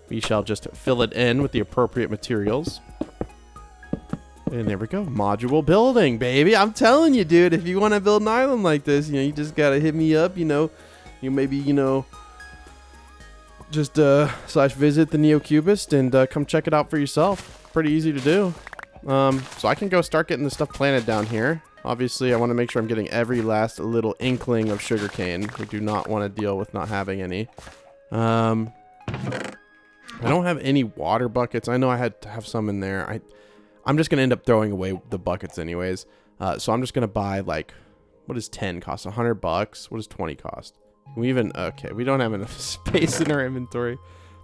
we shall just fill it in with the appropriate materials. And there we go. Module building, baby. I'm telling you, dude, if you want to build an island like this, you know, you just got to hit me up, you know. You maybe, you know, just /visit the NeoCubist and come check it out for yourself. Pretty easy to do. So I can go start getting the stuff planted down here. Obviously, I want to make sure I'm getting every last little inkling of sugarcane. We do not want to deal with not having any. I don't have any water buckets. I know I had to have some in there. I'm just going to end up throwing away the buckets anyways. So I'm just going to buy, like, what does 10 cost? $100? What does 20 cost? Can we even, okay, we don't have enough space in our inventory.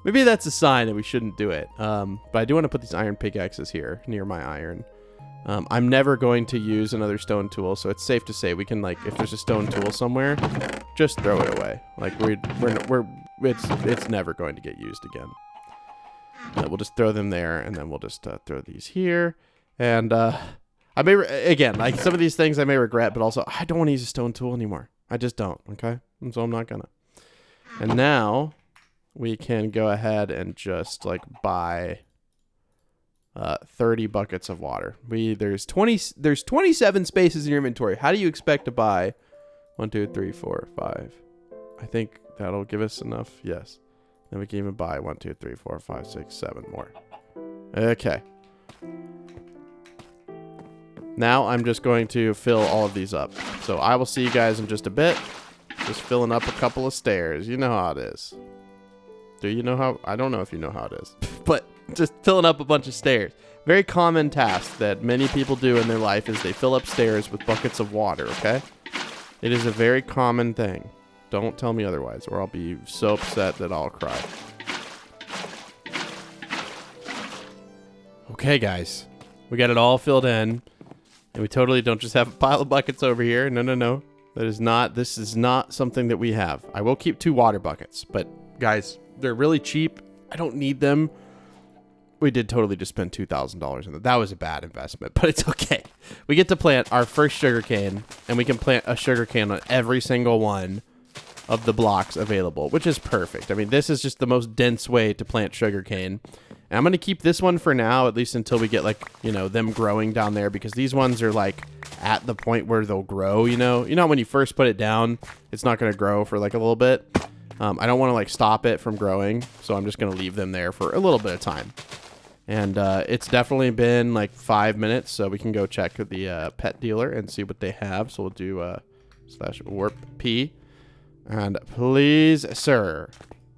Maybe that's a sign that we shouldn't do it. But I do want to put these iron pickaxes here near my iron. I'm never going to use another stone tool, so it's safe to say we can, like, if there's a stone tool somewhere, just throw it away. Like, it's never going to get used again. We'll just throw them there, and then we'll just throw these here. And I may, again, like, some of these things I may regret, but also I don't want to use a stone tool anymore. I just don't, okay? And so I'm not gonna. And now we can go ahead and just, like, buy 30 buckets of water. There's 27 spaces in your inventory. How do you expect to buy 1, 2, 3, 4, 5? I think that'll give us enough. Yes. Then we can even buy 1, 2, 3, 4, 5, 6, 7 more. Okay. Now I'm just going to fill all of these up. So I will see you guys in just a bit. Just filling up a couple of stairs. You know how it is. Do you know how? I don't know if you know how it is. But just filling up a bunch of stairs. Very common task that many people do in their life is they fill up stairs with buckets of water, okay? It is a very common thing. Don't tell me otherwise, or I'll be so upset that I'll cry. Okay, guys. We got it all filled in. And we totally don't just have a pile of buckets over here. No, no, no. This is not something that we have. I will keep 2 water buckets, but guys, they're really cheap. I don't need them. We did totally just spend $2,000 on it. That was a bad investment, but it's okay. We get to plant our first sugarcane, and we can plant a sugarcane on every single one of the blocks available, which is perfect. I mean, this is just the most dense way to plant sugarcane. And I'm going to keep this one for now, at least until we get, like, you know, them growing down there, because these ones are, like, at the point where they'll grow, you know? You know, when you first put it down, it's not going to grow for, like, a little bit. I don't want to, like, stop it from growing, so I'm just going to leave them there for a little bit of time. And it's definitely been, like, 5 minutes, so we can go check the pet dealer and see what they have. So we'll do slash warp P. And please, sir,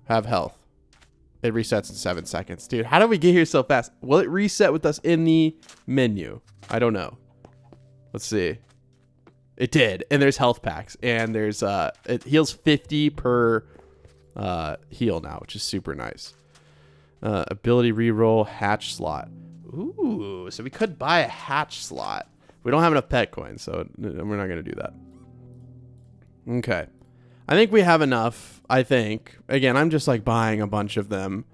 have health. It resets in 7 seconds. Dude, how did we get here so fast? Will it reset with us in the menu? I don't know. Let's see. It did. And there's health packs. And there's, it heals 50 per heal now, which is super nice. Ability reroll, hatch slot. Ooh, so we could buy a hatch slot. We don't have enough pet coins, so we're not going to do that. Okay. I think we have enough, I think. Again, I'm just, like, buying a bunch of them.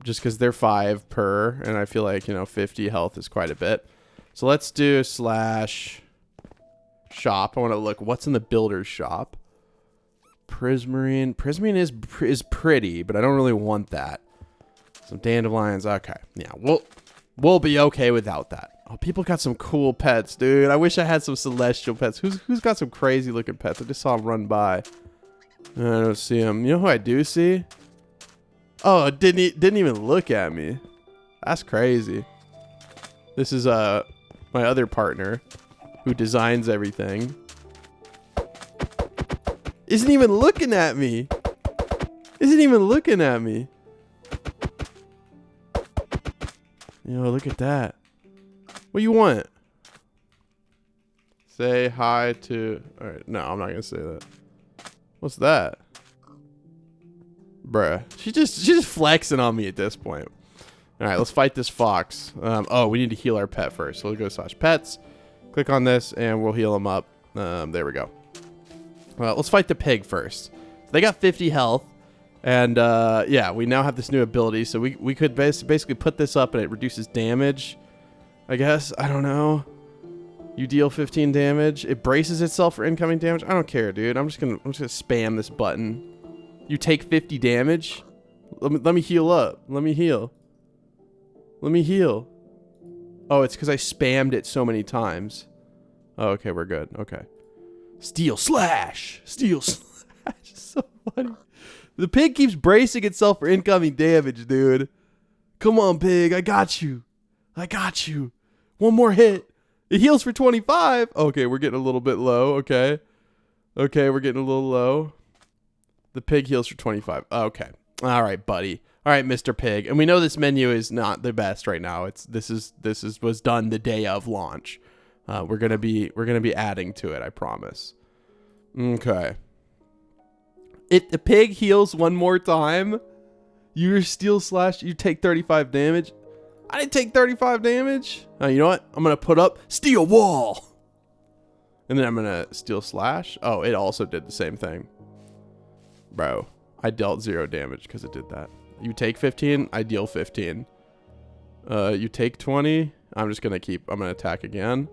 Just because they're 5 per, and I feel like, you know, 50 health is quite a bit. So let's do slash shop. I want to look. What's in the builder's shop? Prismarine. Prismarine is pretty, but I don't really want that. Some dandelions. Okay. Yeah, we'll be okay without that. Oh, people got some cool pets, dude. I wish I had some celestial pets. Who's got some crazy looking pets? I just saw them run by. I don't see them. You know who I do see? Oh, didn't even look at me. That's crazy. This is my other partner who designs everything. Isn't even looking at me. Isn't even looking at me. Yo, look at that. What do you want? Say hi to... Alright, no, I'm not going to say that. What's that? Bruh. She's just flexing on me at this point. Alright, let's fight this fox. Oh, we need to heal our pet first. So we'll go slash pets. Click on this, and we'll heal him up. There we go. Well, let's fight the pig first. They got 50 health. And, yeah, we now have this new ability. So we could basically put this up, and it reduces damage. I guess. I don't know. You deal 15 damage. It braces itself for incoming damage. I don't care, dude. I'm just gonna spam this button. You take 50 damage. Let me heal up. Let me heal. Let me heal. Oh, it's because I spammed it so many times. Oh, okay, we're good. Okay. Steel slash. Steel slash. So funny. The pig keeps bracing itself for incoming damage, dude. Come on, pig. I got you. I got you. One more hit. It heals for 25. Okay, we're getting a little bit low. Okay. Okay, we're getting a little low. The pig heals for 25. Okay. All right, buddy. All right, Mr. Pig. And we know this menu is not the best right now. This was done the day of launch. We're gonna be adding to it, I promise. Okay. If the pig heals one more time, your steel slash, you take 35 damage. I didn't take 35 damage. You know what? I'm going to put up steel wall. And then I'm going to steel slash. Oh, it also did the same thing. Bro, I dealt 0 damage because it did that. You take 15, I deal 15. You take 20. I'm just going to I'm going to attack again.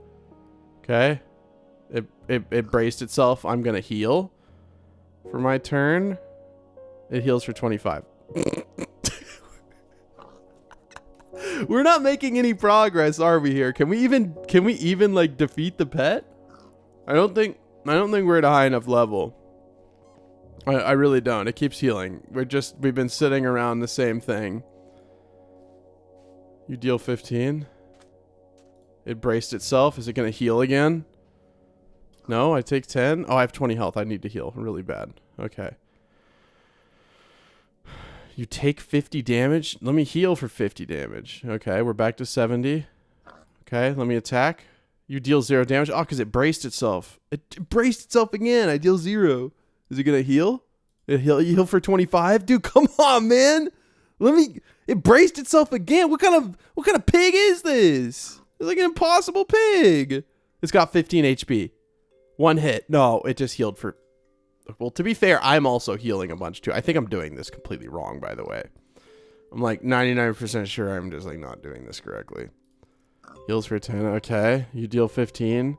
Okay. It braced itself. I'm going to heal for my turn. It heals for 25. We're not making any progress, are we here? Can we even like defeat the pet? I don't think we're at a high enough level. I really don't. It keeps healing. We've been sitting around the same thing. You deal 15. It braced itself. Is it going to heal again? No, I take 10. Oh, I have 20 health. I need to heal really bad. Okay. You take 50 damage. Let me heal for 50 damage. Okay, we're back to 70. Okay, let me attack. You deal 0 damage. Oh, because it braced itself. It braced itself again. I deal 0. Is it going to heal? You heal for 25? Dude, come on, man. It braced itself again. What kind of pig is this? It's like an impossible pig. It's got 15 HP. 1 hit. No, it just healed for... Well, to be fair, I'm also healing a bunch too. I think I'm doing this completely wrong, by the way. I'm like 99% sure I'm just like not doing this correctly. Heals for 10. Okay. You deal 15.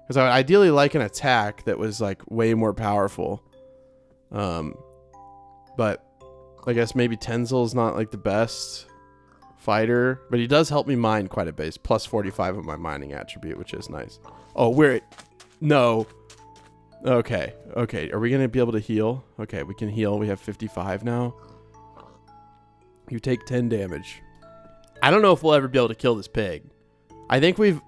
Because I would ideally like an attack that was like way more powerful. But I guess maybe Tenzel's not like the best fighter. But he does help me mine quite a bit. He's plus 45 of my mining attribute, which is nice. Oh, no. Okay. Okay. Are we going to be able to heal? Okay, we can heal. We have 55 now. You take 10 damage. I don't know if we'll ever be able to kill this pig. I think we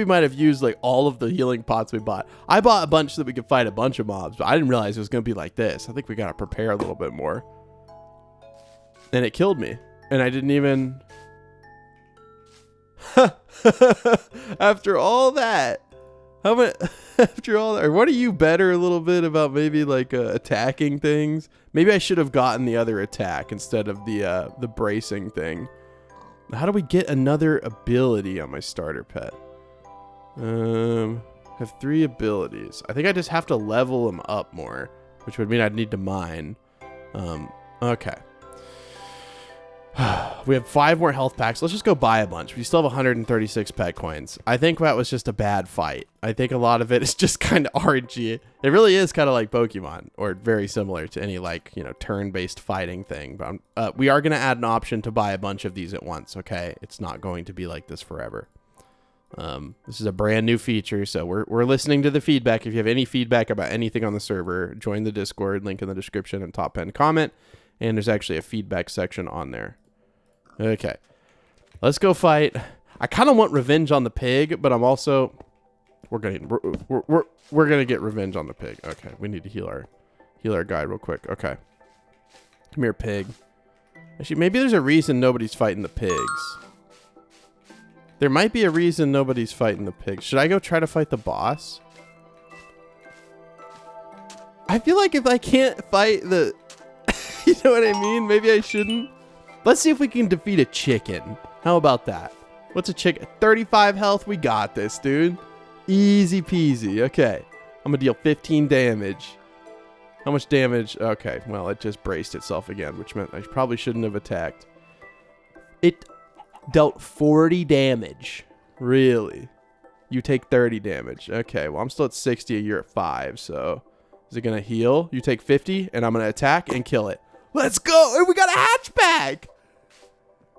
might have used like all of the healing pots we bought. I bought a bunch so that we could fight a bunch of mobs, but I didn't realize it was going to be like this. I think we got to prepare a little bit more. And it killed me. And I didn't even... After all that... How much... After all that... Or what are you better a little bit about maybe like attacking things? Maybe I should have gotten the other attack instead of the bracing thing. How do we get another ability on my starter pet? Have 3 abilities. I think I just have to level them up more, which would mean I'd need to mine. Okay. We have 5 more health packs. Let's just go buy a bunch. We still have 136 pet coins. I think that was just a bad fight. I think a lot of it is just kind of RNG. It really is kind of like Pokemon, or very similar to any like, you know, turn-based fighting thing. But we are going to add an option to buy a bunch of these at once, okay? It's not going to be like this forever. This is a brand new feature, so we're listening to the feedback. If you have any feedback about anything on the server, join the Discord, link in the description and top pen comment. And there's actually a feedback section on there. Okay, let's go fight. I kind of want revenge on the pig, but I'm also we're gonna get revenge on the pig. Okay, we need to heal our guy real quick. Okay, come here, pig. Actually, maybe there's a reason nobody's fighting the pigs. There might be a reason nobody's fighting the pigs. Should I go try to fight the boss? I feel like if I can't fight the you know what I mean? Maybe I shouldn't. Let's see if we can defeat a chicken. How about that? What's a chicken? 35 health. We got this, dude. Easy peasy. Okay. I'm going to deal 15 damage. How much damage? Okay. Well, it just braced itself again, which meant I probably shouldn't have attacked. It dealt 40 damage. Really? You take 30 damage. Okay. Well, I'm still at 60. You're at 5. So is it going to heal? You take 50 and I'm going to attack and kill it. Let's go. And we got a hatchback.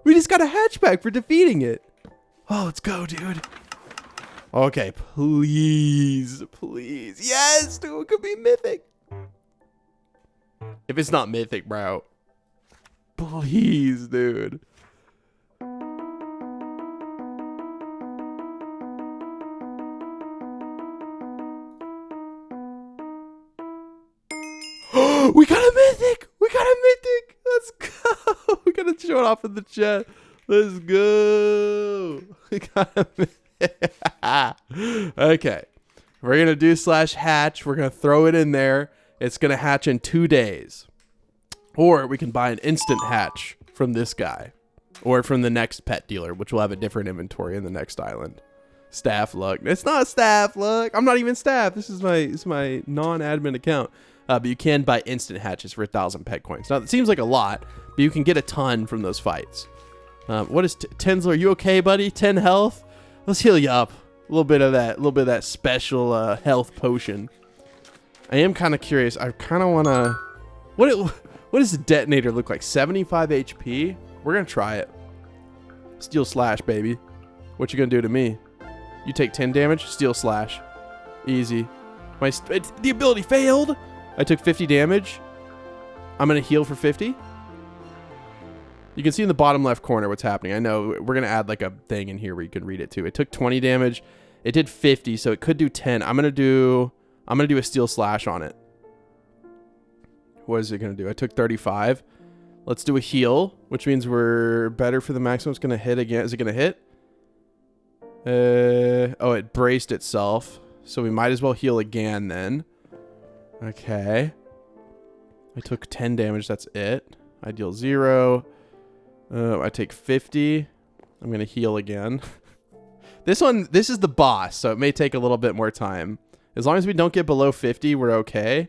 We just got a hatchback for defeating it. Oh, let's go, dude. Okay, please. Please. Yes, dude. It could be mythic. If it's not mythic, bro. Please, dude. We got a mythic. We got a mythic. Let's go. We got to show it off in the chat. Let's go. We got a mythic. Okay. We're going to do /hatch. We're going to throw it in there. It's going to hatch in 2 days. Or we can buy an instant hatch from this guy. Or from the next pet dealer, which will have a different inventory in the next island. Staff luck. It's not staff luck. I'm not even staff. This is my non-admin account. But you can buy instant hatches for 1,000 pet coins. Now, it seems like a lot, but you can get a ton from those fights. What is Tensler? Are you okay, buddy? 10 health? Let's heal you up. A little bit of that special health potion. I am kind of curious. I kind of want to... What does the detonator look like? 75 HP? We're going to try it. Steel slash, baby. What you going to do to me? You take 10 damage? Steel slash. Easy. The ability failed? I took 50 damage. I'm going to heal for 50. You can see in the bottom left corner what's happening. I know we're going to add like a thing in here where you can read it too. It took 20 damage. It did 50, so it could do 10. I'm going to do a steel slash on it. What is it going to do? I took 35. Let's do a heal, which means we're better for the maximum. It's going to hit again. Is it going to hit? Oh, it braced itself. So we might as well heal again then. Okay. I took 10 damage. That's it. I deal 0. I take 50. I'm going to heal again. This is the boss, so it may take a little bit more time. As long as we don't get below 50, we're okay.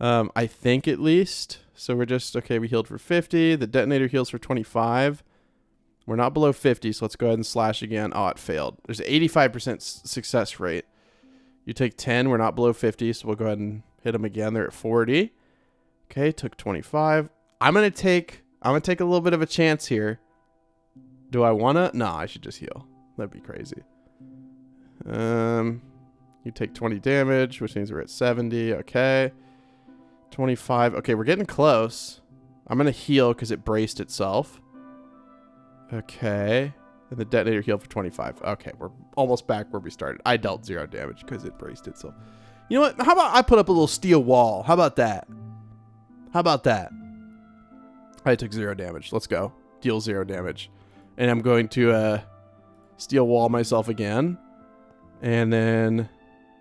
I think at least. So we're just, okay, we healed for 50. The detonator heals for 25. We're not below 50, so let's go ahead and slash again. Oh, it failed. There's an 85% success rate. You take 10. We're not below 50, so we'll go ahead and hit them again. They're at 40. Okay, took 25. I'm gonna take a little bit of a chance here. Do I wanna? No, I should just heal. That'd be crazy. You take 20 damage, which means we're at 70. Okay. 25. Okay, we're getting close. I'm gonna heal because it braced itself. Okay. And the detonator healed for 25. Okay, we're almost back where we started. I dealt 0 damage because it braced itself. You know what? How about I put up a little steel wall? How about that? How about that? I took 0 damage. Let's go. Deal 0 damage. And I'm going to steel wall myself again. And then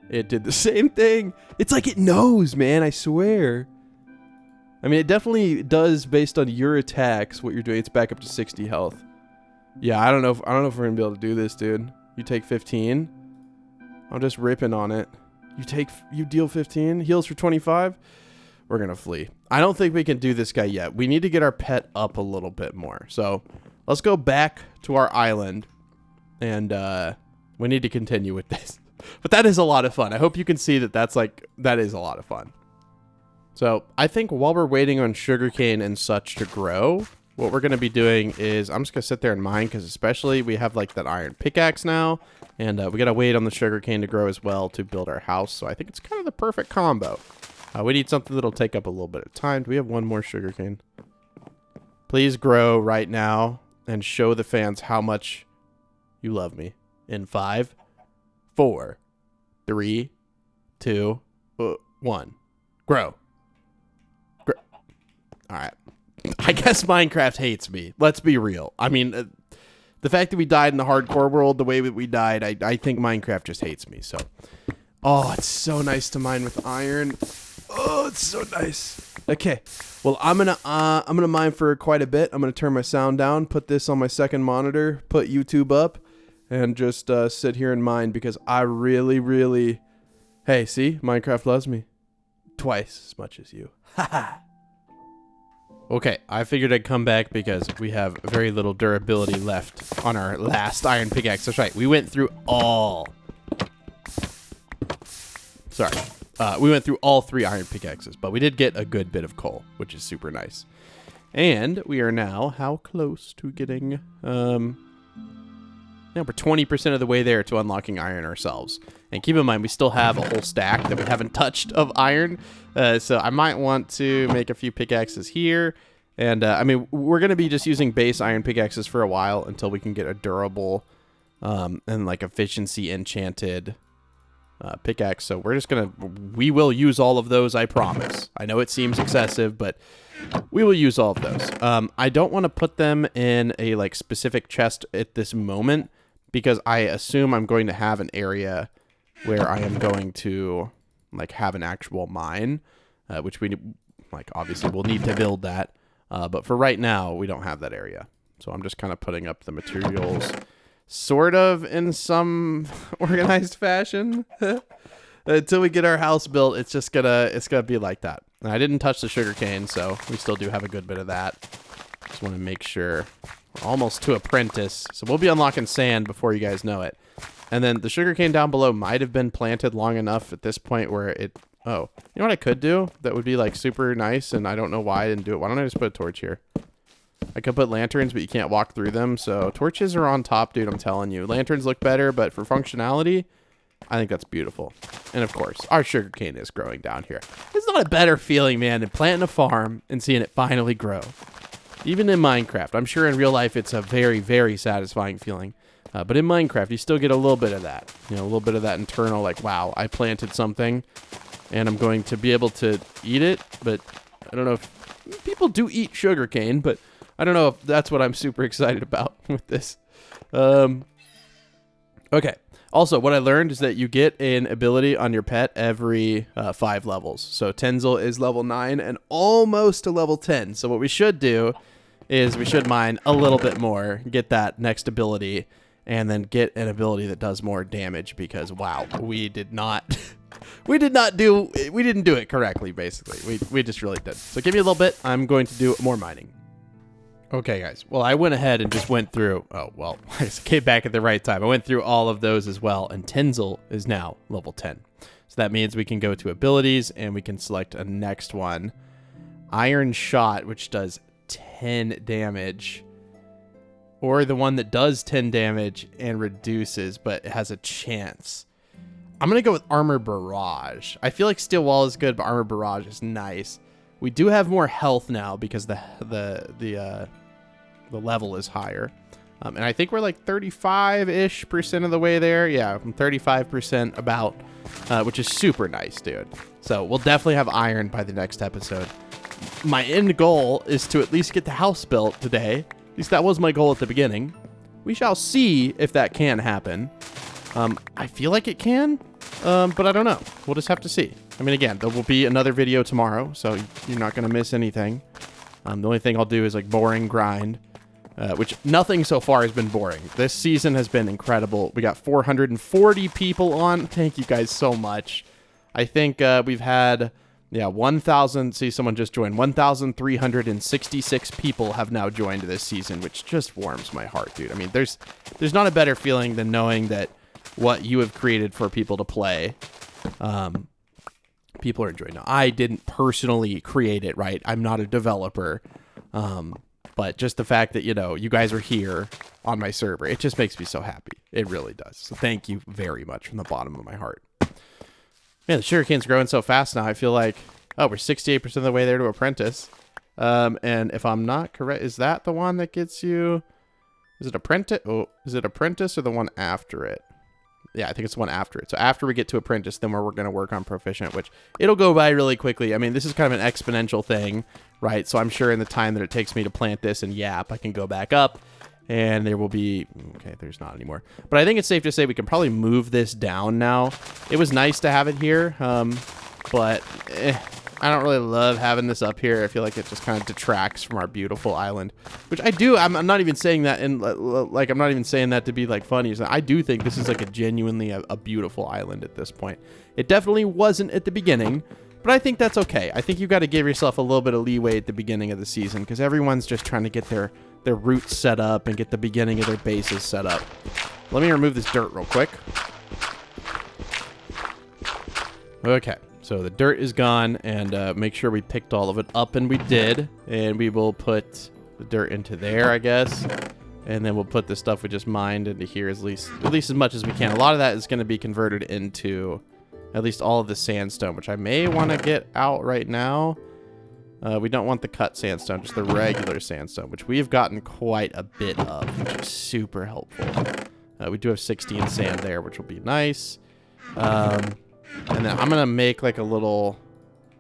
it did the same thing. It's like it knows, man. I swear. I mean, it definitely does based on your attacks, what you're doing. It's back up to 60 health. Yeah, I don't know if we're gonna be able to do this, dude. You take 15. I'm just ripping on it. You deal 15. Heals for 25. We're gonna flee. I don't think we can do this guy yet. We need to get our pet up a little bit more. So let's go back to our island, and we need to continue with this. But that is a lot of fun. I hope you can see that is a lot of fun. So I think while we're waiting on sugarcane and such to grow, what we're going to be doing is I'm just going to sit there and mine, because especially we have like that iron pickaxe now, and we got to wait on the sugarcane to grow as well to build our house. So I think it's kind of the perfect combo. We need something that'll take up a little bit of time. Do we have one more sugarcane? Please grow right now and show the fans how much you love me. In 5, 4, 3, 2, 1. Grow. All right. I guess Minecraft hates me. Let's be real. I mean, the fact that we died in the hardcore world the way that we died, I think Minecraft just hates me. So, oh, it's so nice to mine with iron. Oh, it's so nice. Okay. Well, I'm gonna mine for quite a bit. I'm gonna turn my sound down, put this on my second monitor, put YouTube up, and just sit here and mine, because I really, really... Hey, see? Minecraft loves me. Twice as much as you. Haha. Okay, I figured I'd come back because we have very little durability left on our last iron pickaxe. That's right. We went through all... Sorry. We went through all 3 iron pickaxes, but we did get a good bit of coal, which is super nice. And we are now how close to getting... Yeah, we're 20% of the way there to unlocking iron ourselves. And keep in mind, we still have a whole stack that we haven't touched of iron. So I might want to make a few pickaxes here. And, I mean, we're going to be just using base iron pickaxes for a while until we can get a durable and, like, efficiency enchanted pickaxe. So we're just going to... We will use all of those, I promise. I know it seems excessive, but we will use all of those. I don't want to put them in a, like, specific chest at this moment, because I assume I'm going to have an area where I am going to, like, have an actual mine, which we, like, obviously we'll need to build that. But for right now, we don't have that area. So I'm just kind of putting up the materials sort of in some organized fashion. Until we get our house built, it's gonna be like that. And I didn't touch the sugarcane, so we still do have a good bit of that. Just want to make sure we're almost to apprentice. So we'll be unlocking sand before you guys know it. And then the sugarcane down below might have been planted long enough at this point where it... Oh, you know what I could do? That would be like super nice, and I don't know why I didn't do it. Why don't I just put a torch here? I could put lanterns, but you can't walk through them. So torches are on top, dude, I'm telling you. Lanterns look better, but for functionality, I think that's beautiful. And of course, our sugarcane is growing down here. It's not a better feeling, man, than planting a farm and seeing it finally grow. Even in Minecraft. I'm sure in real life it's a very, very satisfying feeling. But in Minecraft, you still get a little bit of that. You know, a little bit of that internal, like, wow, I planted something, and I'm going to be able to eat it. But I don't know if people do eat sugarcane, but I don't know if that's what I'm super excited about with this. Okay. Also, what I learned is that you get an ability on your pet every 5 levels. So Tenzel is level 9 and almost to level 10. So what we should do is we should mine a little bit more, get that next ability, and then get an ability that does more damage because, wow, we didn't do it correctly, basically. We just really did. So give me a little bit. I'm going to do more mining. Okay, guys. Well, I went ahead and just went through... Oh, well, I came back at the right time. I went through all of those as well, and Tenzel is now level 10. So that means we can go to abilities, and we can select a next one. Iron Shot, which does 10 damage. Or the one that does 10 damage and reduces, but it has a chance. I'm going to go with Armor Barrage. I feel like Steel Wall is good, but Armor Barrage is nice. We do have more health now because the level is higher. And I think we're like 35-ish% of the way there. Yeah, 35% about, which is super nice, dude. So we'll definitely have iron by the next episode. My end goal is to at least get the house built today. At least that was my goal at the beginning. We shall see if that can happen. I feel like it can, but I don't know. We'll just have to see. I mean, again, there will be another video tomorrow, so you're not going to miss anything. The only thing I'll do is like boring grind, which nothing so far has been boring. This season has been incredible. We got 440 people on. Thank you guys so much. I think we've had, yeah, 1,000. See, someone just joined. 1,366 people have now joined this season, which just warms my heart, dude. I mean, there's not a better feeling than knowing that what you have created for people to play, people are enjoying. Now, I didn't personally create it, right? I'm not a developer. But just the fact that, you know, you guys are here on my server, it just makes me so happy. It really does. So thank you very much from the bottom of my heart. Man, the sugarcane's growing so fast now. I feel like, oh, we're 68% of the way there to apprentice. And if I'm not correct, is that the one that gets you? Is it apprentice? Oh, is it apprentice or the one after it? Yeah, I think it's the one after it. So after we get to apprentice, then we're going to work on proficient, which it'll go by really quickly. I mean, this is kind of an exponential thing, right? So I'm sure in the time that it takes me to plant this and yap, I can go back up and there will be... Okay, there's not anymore. But I think it's safe to say we can probably move this down now. It was nice to have it here, but I don't really love having this up here. I feel like it just kind of detracts from our beautiful island, which I do. I'm not even saying that in like, I'm not even saying that to be like funny. I do think this is like a genuinely a beautiful island at this point. It definitely wasn't at the beginning, but I think that's okay. I think you got to give yourself a little bit of leeway at the beginning of the season because everyone's just trying to get their roots set up and get the beginning of their bases set up. Let me remove this dirt real quick. Okay. So the dirt is gone, and make sure we picked all of it up, and we did. And we will put the dirt into there, I guess. And then we'll put the stuff we just mined into here at least as much as we can. A lot of that is going to be converted into at least all of the sandstone, which I may want to get out right now. We don't want the cut sandstone, just the regular sandstone, which we have gotten quite a bit of, which is super helpful. We do have 16 sand there, which will be nice. And then I'm going to make like a little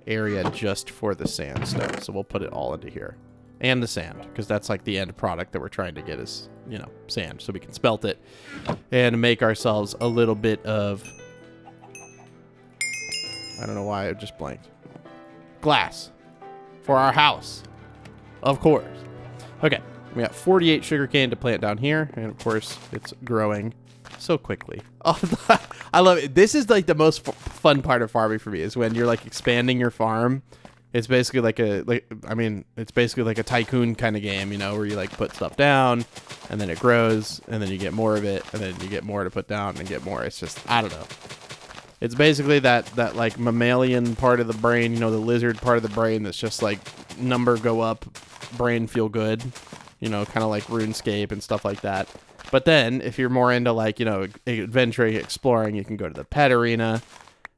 area just for the sandstone. So we'll put it all into here. And the sand, because that's like the end product that we're trying to get is, you know, sand. So we can smelt it and make ourselves a little bit of... I don't know why I just blanked. Glass for our house. Of course. Okay. We got 48 sugarcane to plant down here. And of course, it's growing so quickly. Oh, I love it. This is like the most fun part of farming for me, is when you're like expanding your farm. It's basically like it's basically like a tycoon kind of game, you know, where you like put stuff down and then it grows and then you get more of it and then you get more to put down and get more. It's just, I don't know. It's basically that like mammalian part of the brain, you know, the lizard part of the brain that's just like number go up, brain feel good, you know, kind of like RuneScape and stuff like that. But then if you're more into like, you know, adventuring, exploring, you can go to the pet arena.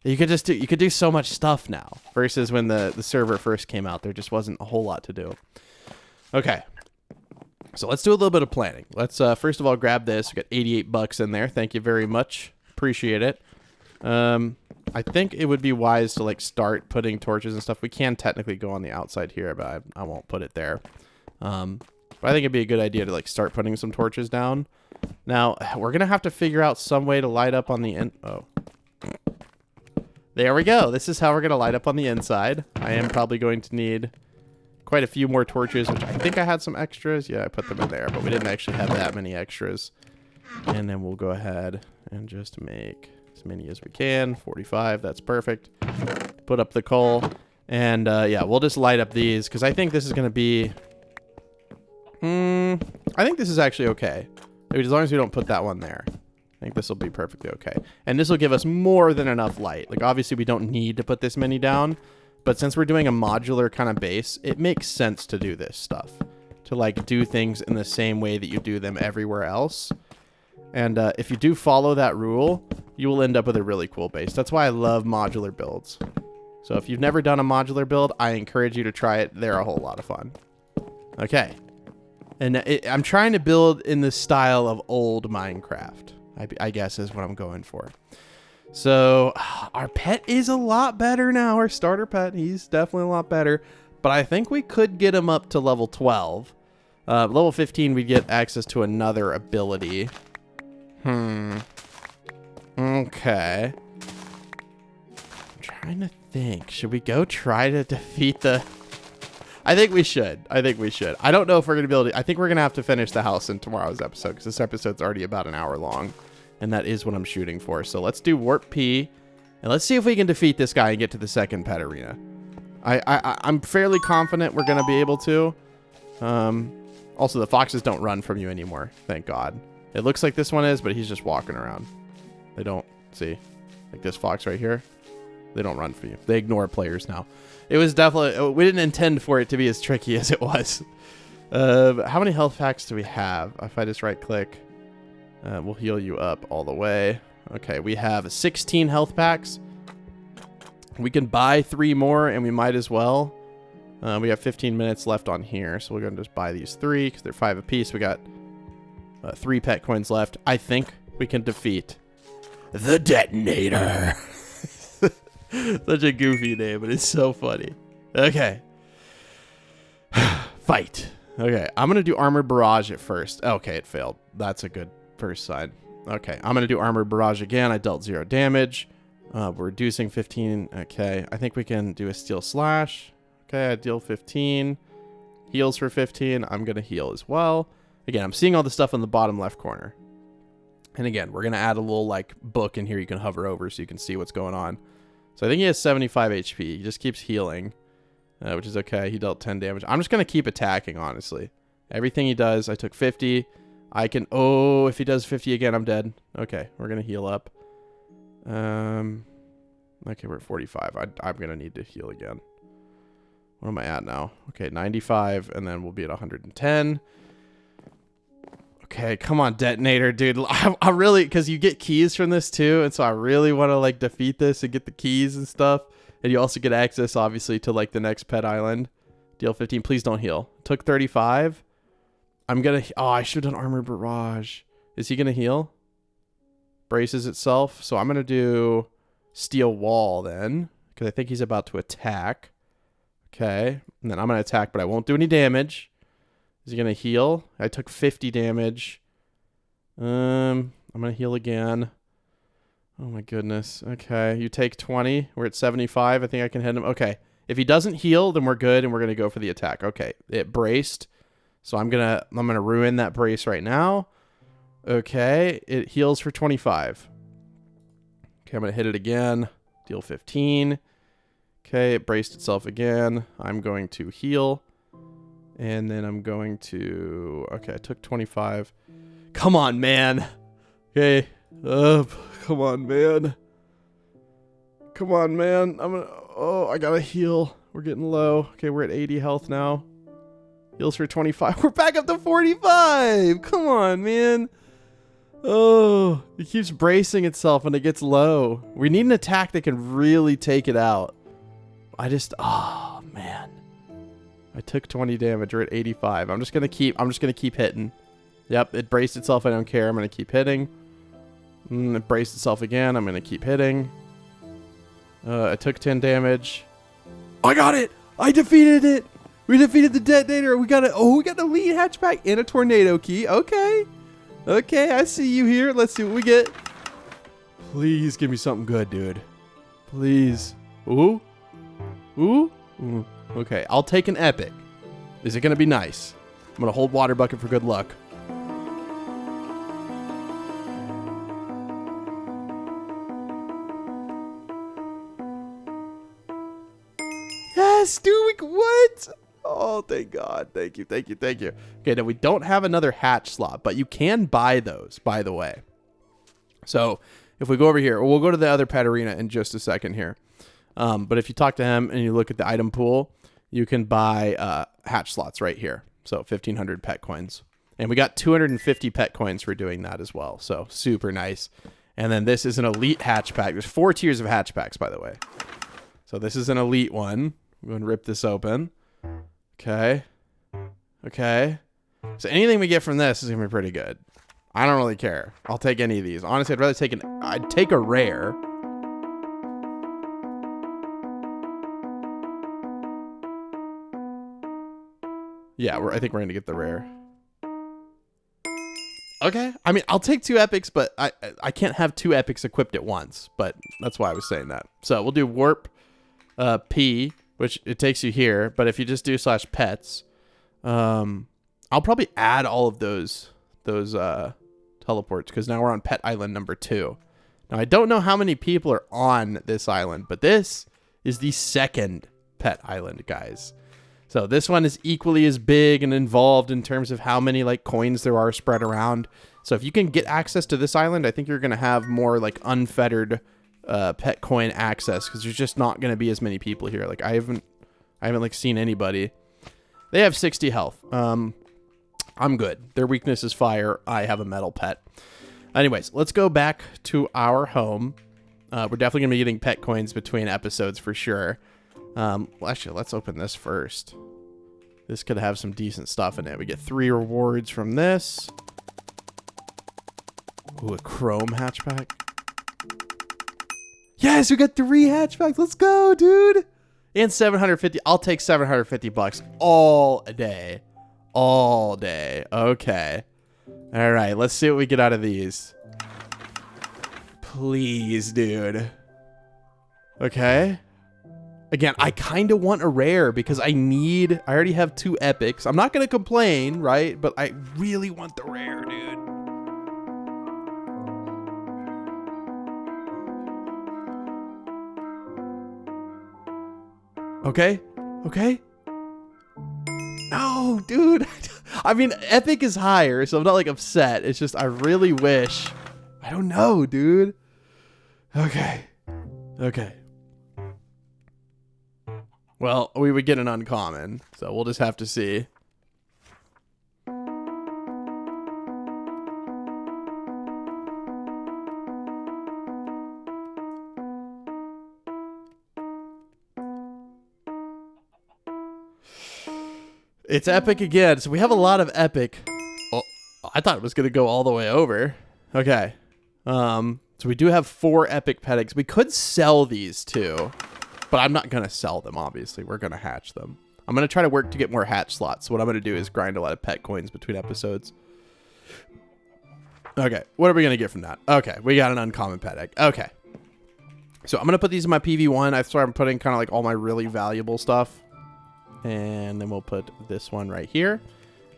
You could do so much stuff now versus when the server first came out. There just wasn't a whole lot to do. Okay. So let's do a little bit of planning. Let's first of all grab this. We got 88 bucks in there. Thank you very much. Appreciate it. I think it would be wise to like start putting torches and stuff. We can technically go on the outside here, but I won't put it there. But I think it'd be a good idea to like start putting some torches down. Now, we're going to have to figure out some way to light up on the end. Oh. There we go. This is how we're going to light up on the inside. I am probably going to need quite a few more torches, which I think I had some extras. Yeah, I put them in there, but we didn't actually have that many extras. And then we'll go ahead and just make as many as we can. 45, that's perfect. Put up the coal. And yeah, we'll just light up these because I think this is going to be... I think this is actually okay. Maybe as long as we don't put that one there. I think this will be perfectly okay. And this will give us more than enough light. Like, obviously, we don't need to put this many down. But since we're doing a modular kind of base, it makes sense to do this stuff. To, like, do things in the same way that you do them everywhere else. And if you do follow that rule, you will end up with a really cool base. That's why I love modular builds. So if you've never done a modular build, I encourage you to try it. They're a whole lot of fun. Okay. And I'm trying to build in the style of old Minecraft, I guess is what I'm going for. So our pet is a lot better now. Our starter pet, he's definitely a lot better. But I think we could get him up to level 12. Level 15, we'd get access to another ability. Okay. I'm trying to think. Should we go try to defeat the... I think we should. I don't know if we're going to be able to... I think we're going to have to finish the house in tomorrow's episode because this episode's already about an hour long. And that is what I'm shooting for. So let's do Warp P. And let's see if we can defeat this guy and get to the second pet arena. I'm fairly confident we're going to be able to. Also, the foxes don't run from you anymore. Thank God. It looks like this one is, but he's just walking around. They don't... See? Like this fox right here. They don't run for you. They ignore players now. It was definitely... We didn't intend for it to be as tricky as it was. How many health packs do we have? If I just right-click, we'll heal you up all the way. Okay, we have 16 health packs. We can buy 3 more, and we might as well. We have 15 minutes left on here, so we're going to just buy these 3 because they're 5 apiece. We got 3 pet coins left. I think we can defeat the detonator. Such a goofy name, but it's so funny. Okay. Fight. Okay, I'm going to do Armored Barrage at first. Okay, it failed. That's a good first sign. Okay, I'm going to do Armored Barrage again. I dealt 0 damage. We're reducing 15. Okay, I think we can do a Steel Slash. Okay, I deal 15. Heals for 15. I'm going to heal as well. Again, I'm seeing all the stuff in the bottom left corner. And again, we're going to add a little like book in here you can hover over so you can see what's going on. So I think he has 75 HP. He just keeps healing, which is okay. He dealt 10 damage. I'm just going to keep attacking, honestly. Everything he does, I took 50. I can... Oh, if he does 50 again, I'm dead. Okay, we're going to heal up. Okay, we're at 45. I'm going to need to heal again. What am I at now? Okay, 95, and then we'll be at 110. Okay, come on, detonator, dude. I really, because you get keys from this too, and so I really want to like defeat this and get the keys and stuff. And you also get access, obviously, to like the next pet island. Deal 15. Please don't heal. Took 35. I'm gonna... Oh, I should have done Armored Barrage. Is he gonna heal? Braces itself. So I'm gonna do Steel Wall then, because I think he's about to attack. Okay, and then I'm gonna attack, but I won't do any damage. Is he going to heal? I took 50 damage. I'm going to heal again. Oh my goodness. Okay, you take 20. We're at 75. I think I can hit him. Okay, if he doesn't heal, then we're good, and we're going to go for the attack. Okay, it braced. So I'm gonna ruin that brace right now. Okay, it heals for 25. Okay, I'm gonna hit it again. Deal 15. Okay, it braced itself again. I'm going to heal. And then I'm going to... Okay, I took 25. Come on, man. Okay. Come on, man. Come on, man. Oh, I gotta heal. We're getting low. Okay, we're at 80 health now. Heals for 25. We're back up to 45. Come on, man. Oh, it keeps bracing itself when it gets low. We need an attack that can really take it out. Oh, man. I took 20 damage. We're at 85. I'm just gonna keep hitting. Yep, it braced itself. I don't care. I'm gonna keep hitting. It braced itself again. I'm gonna keep hitting. I took 10 damage. I got it! I defeated it! We defeated the detonator. We got an elite hatchback and a tornado key. Okay. Okay, I see you here. Let's see what we get. Please give me something good, dude. Please. Ooh. Ooh. Ooh. Okay, I'll take an epic. Is it going to be nice? I'm going to hold water bucket for good luck. Yes, dude. What? Oh, thank God. Thank you. Thank you. Thank you. Okay, now we don't have another hatch slot, but you can buy those, by the way. So if we go over here, we'll go to the other pet arena in just a second here. But if you talk to him and you look at the item pool, you can buy hatch slots right here. So 1,500 pet coins. And we got 250 pet coins for doing that as well. So super nice. And then this is an elite hatchback. There's 4 tiers of hatchbacks, by the way. So this is an elite one. I'm going to rip this open. Okay. Okay. So anything we get from this is going to be pretty good. I don't really care. I'll take any of these. Honestly, I'd take a rare. Yeah, I think we're going to get the rare. Okay. I mean, I'll take 2 epics, but I can't have 2 epics equipped at once. But that's why I was saying that. So we'll do warp P, which it takes you here. But if you just do /pets, I'll probably add all of those teleports, because now we're on pet island number 2. Now, I don't know how many people are on this island, but this is the 2nd pet island, guys. So this one is equally as big and involved in terms of how many like coins there are spread around. So if you can get access to this island, I think you're going to have more like unfettered pet coin access, because there's just not going to be as many people here. Like I haven't like seen anybody. They have 60 health. I'm good. Their weakness is fire. I have a metal pet. Anyways, let's go back to our home. We're definitely going to be getting pet coins between episodes for sure. Well, actually, let's open this first. This could have some decent stuff in it. We get 3 rewards from this. Ooh, a chrome hatchback. Yes, we got 3 hatchbacks. Let's go, dude. And 750. I'll take 750 bucks all day. All day. Okay. All right, let's see what we get out of these. Please, dude. Okay. Again, I kind of want a rare because I already have 2 epics. I'm not going to complain, right? But I really want the rare, dude. Okay. Okay. No, dude. I mean, epic is higher, so I'm not like upset. It's just I really wish. I don't know, dude. Okay. Okay. Well, we would get an uncommon, so we'll just have to see. It's epic again, so we have a lot of epic. Oh, I thought it was going to go all the way over. Okay. So we do have 4 epic pedics. We could sell these too, but I'm not going to sell them, obviously. We're going to hatch them. I'm going to try to work to get more hatch slots. So what I'm going to do is grind a lot of pet coins between episodes. Okay, what are we going to get from that? Okay, we got an uncommon pedic. Okay. So I'm going to put these in my PV1. I thought I'm putting kind of like all my really valuable stuff. And then we'll put this one right here.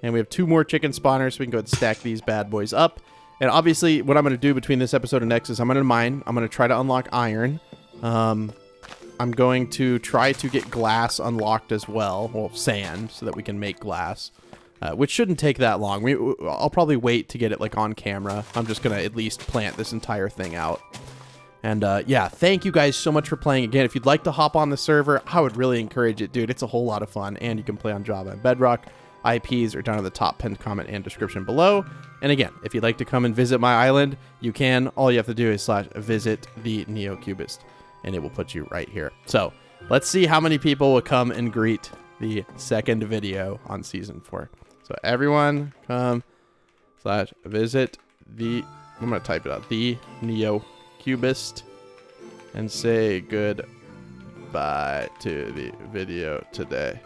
And we have 2 more chicken spawners, so we can go ahead and stack these bad boys up. And obviously, what I'm going to do between this episode and next is I'm going to mine. I'm going to try to unlock iron. I'm going to try to get glass unlocked as well. Well, sand, so that we can make glass. Which shouldn't take that long. I'll probably wait to get it like on camera. I'm just going to at least plant this entire thing out. And yeah, thank you guys so much for playing. Again, if you'd like to hop on the server, I would really encourage it, dude. It's a whole lot of fun. And you can play on Java and Bedrock. IPs are down at the top pinned comment and description below. And again, if you'd like to come and visit my island, you can. All you have to do is /visit the NeoCubist, and it will put you right here. So let's see how many people will come and greet the second video on season 4. So everyone come /visit the, I'm going to type it out, the NeoCubist, and say goodbye to the video today.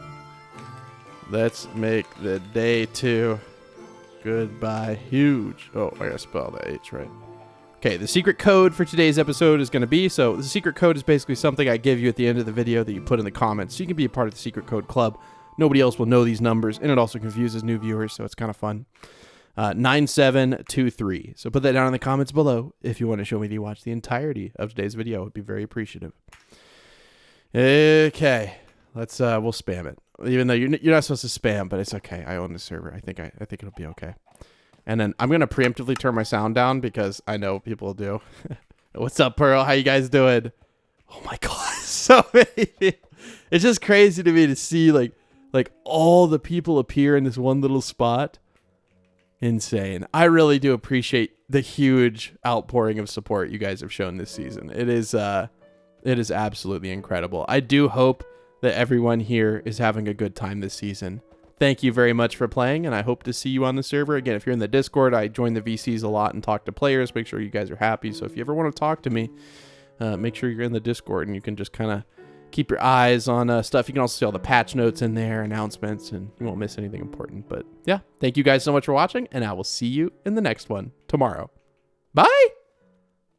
Let's make the day 2 goodbye huge. Oh, I gotta spell the H right. Okay, the secret code for today's episode is going to be, so the secret code is basically something I give you at the end of the video that you put in the comments. So you can be a part of the secret code club. Nobody else will know these numbers, and it also confuses new viewers, so it's kind of fun. 9723. So put that down in the comments below if you want to show me that you watched the entirety of today's video. I would be very appreciative. Okay, let's we'll spam it. Even though you're not supposed to spam, but it's okay. I own the server. I think it'll be okay. And then I'm gonna preemptively turn my sound down because I know people do. What's up, Pearl? How you guys doing? Oh my god, so many. It's just crazy to me to see like all the people appear in this one little spot. Insane. I really do appreciate the huge outpouring of support you guys have shown this season. It is absolutely incredible. I do hope that everyone here is having a good time this season. Thank you very much for playing, and I hope to see you on the server. Again, if you're in the Discord, I join the VCs a lot and talk to players, make sure you guys are happy. So if you ever want to talk to me, make sure you're in the Discord, and you can just kind of keep your eyes on stuff. You can also see all the patch notes in there, announcements, and you won't miss anything important. But yeah, thank you guys so much for watching, and I will see you in the next one tomorrow. Bye!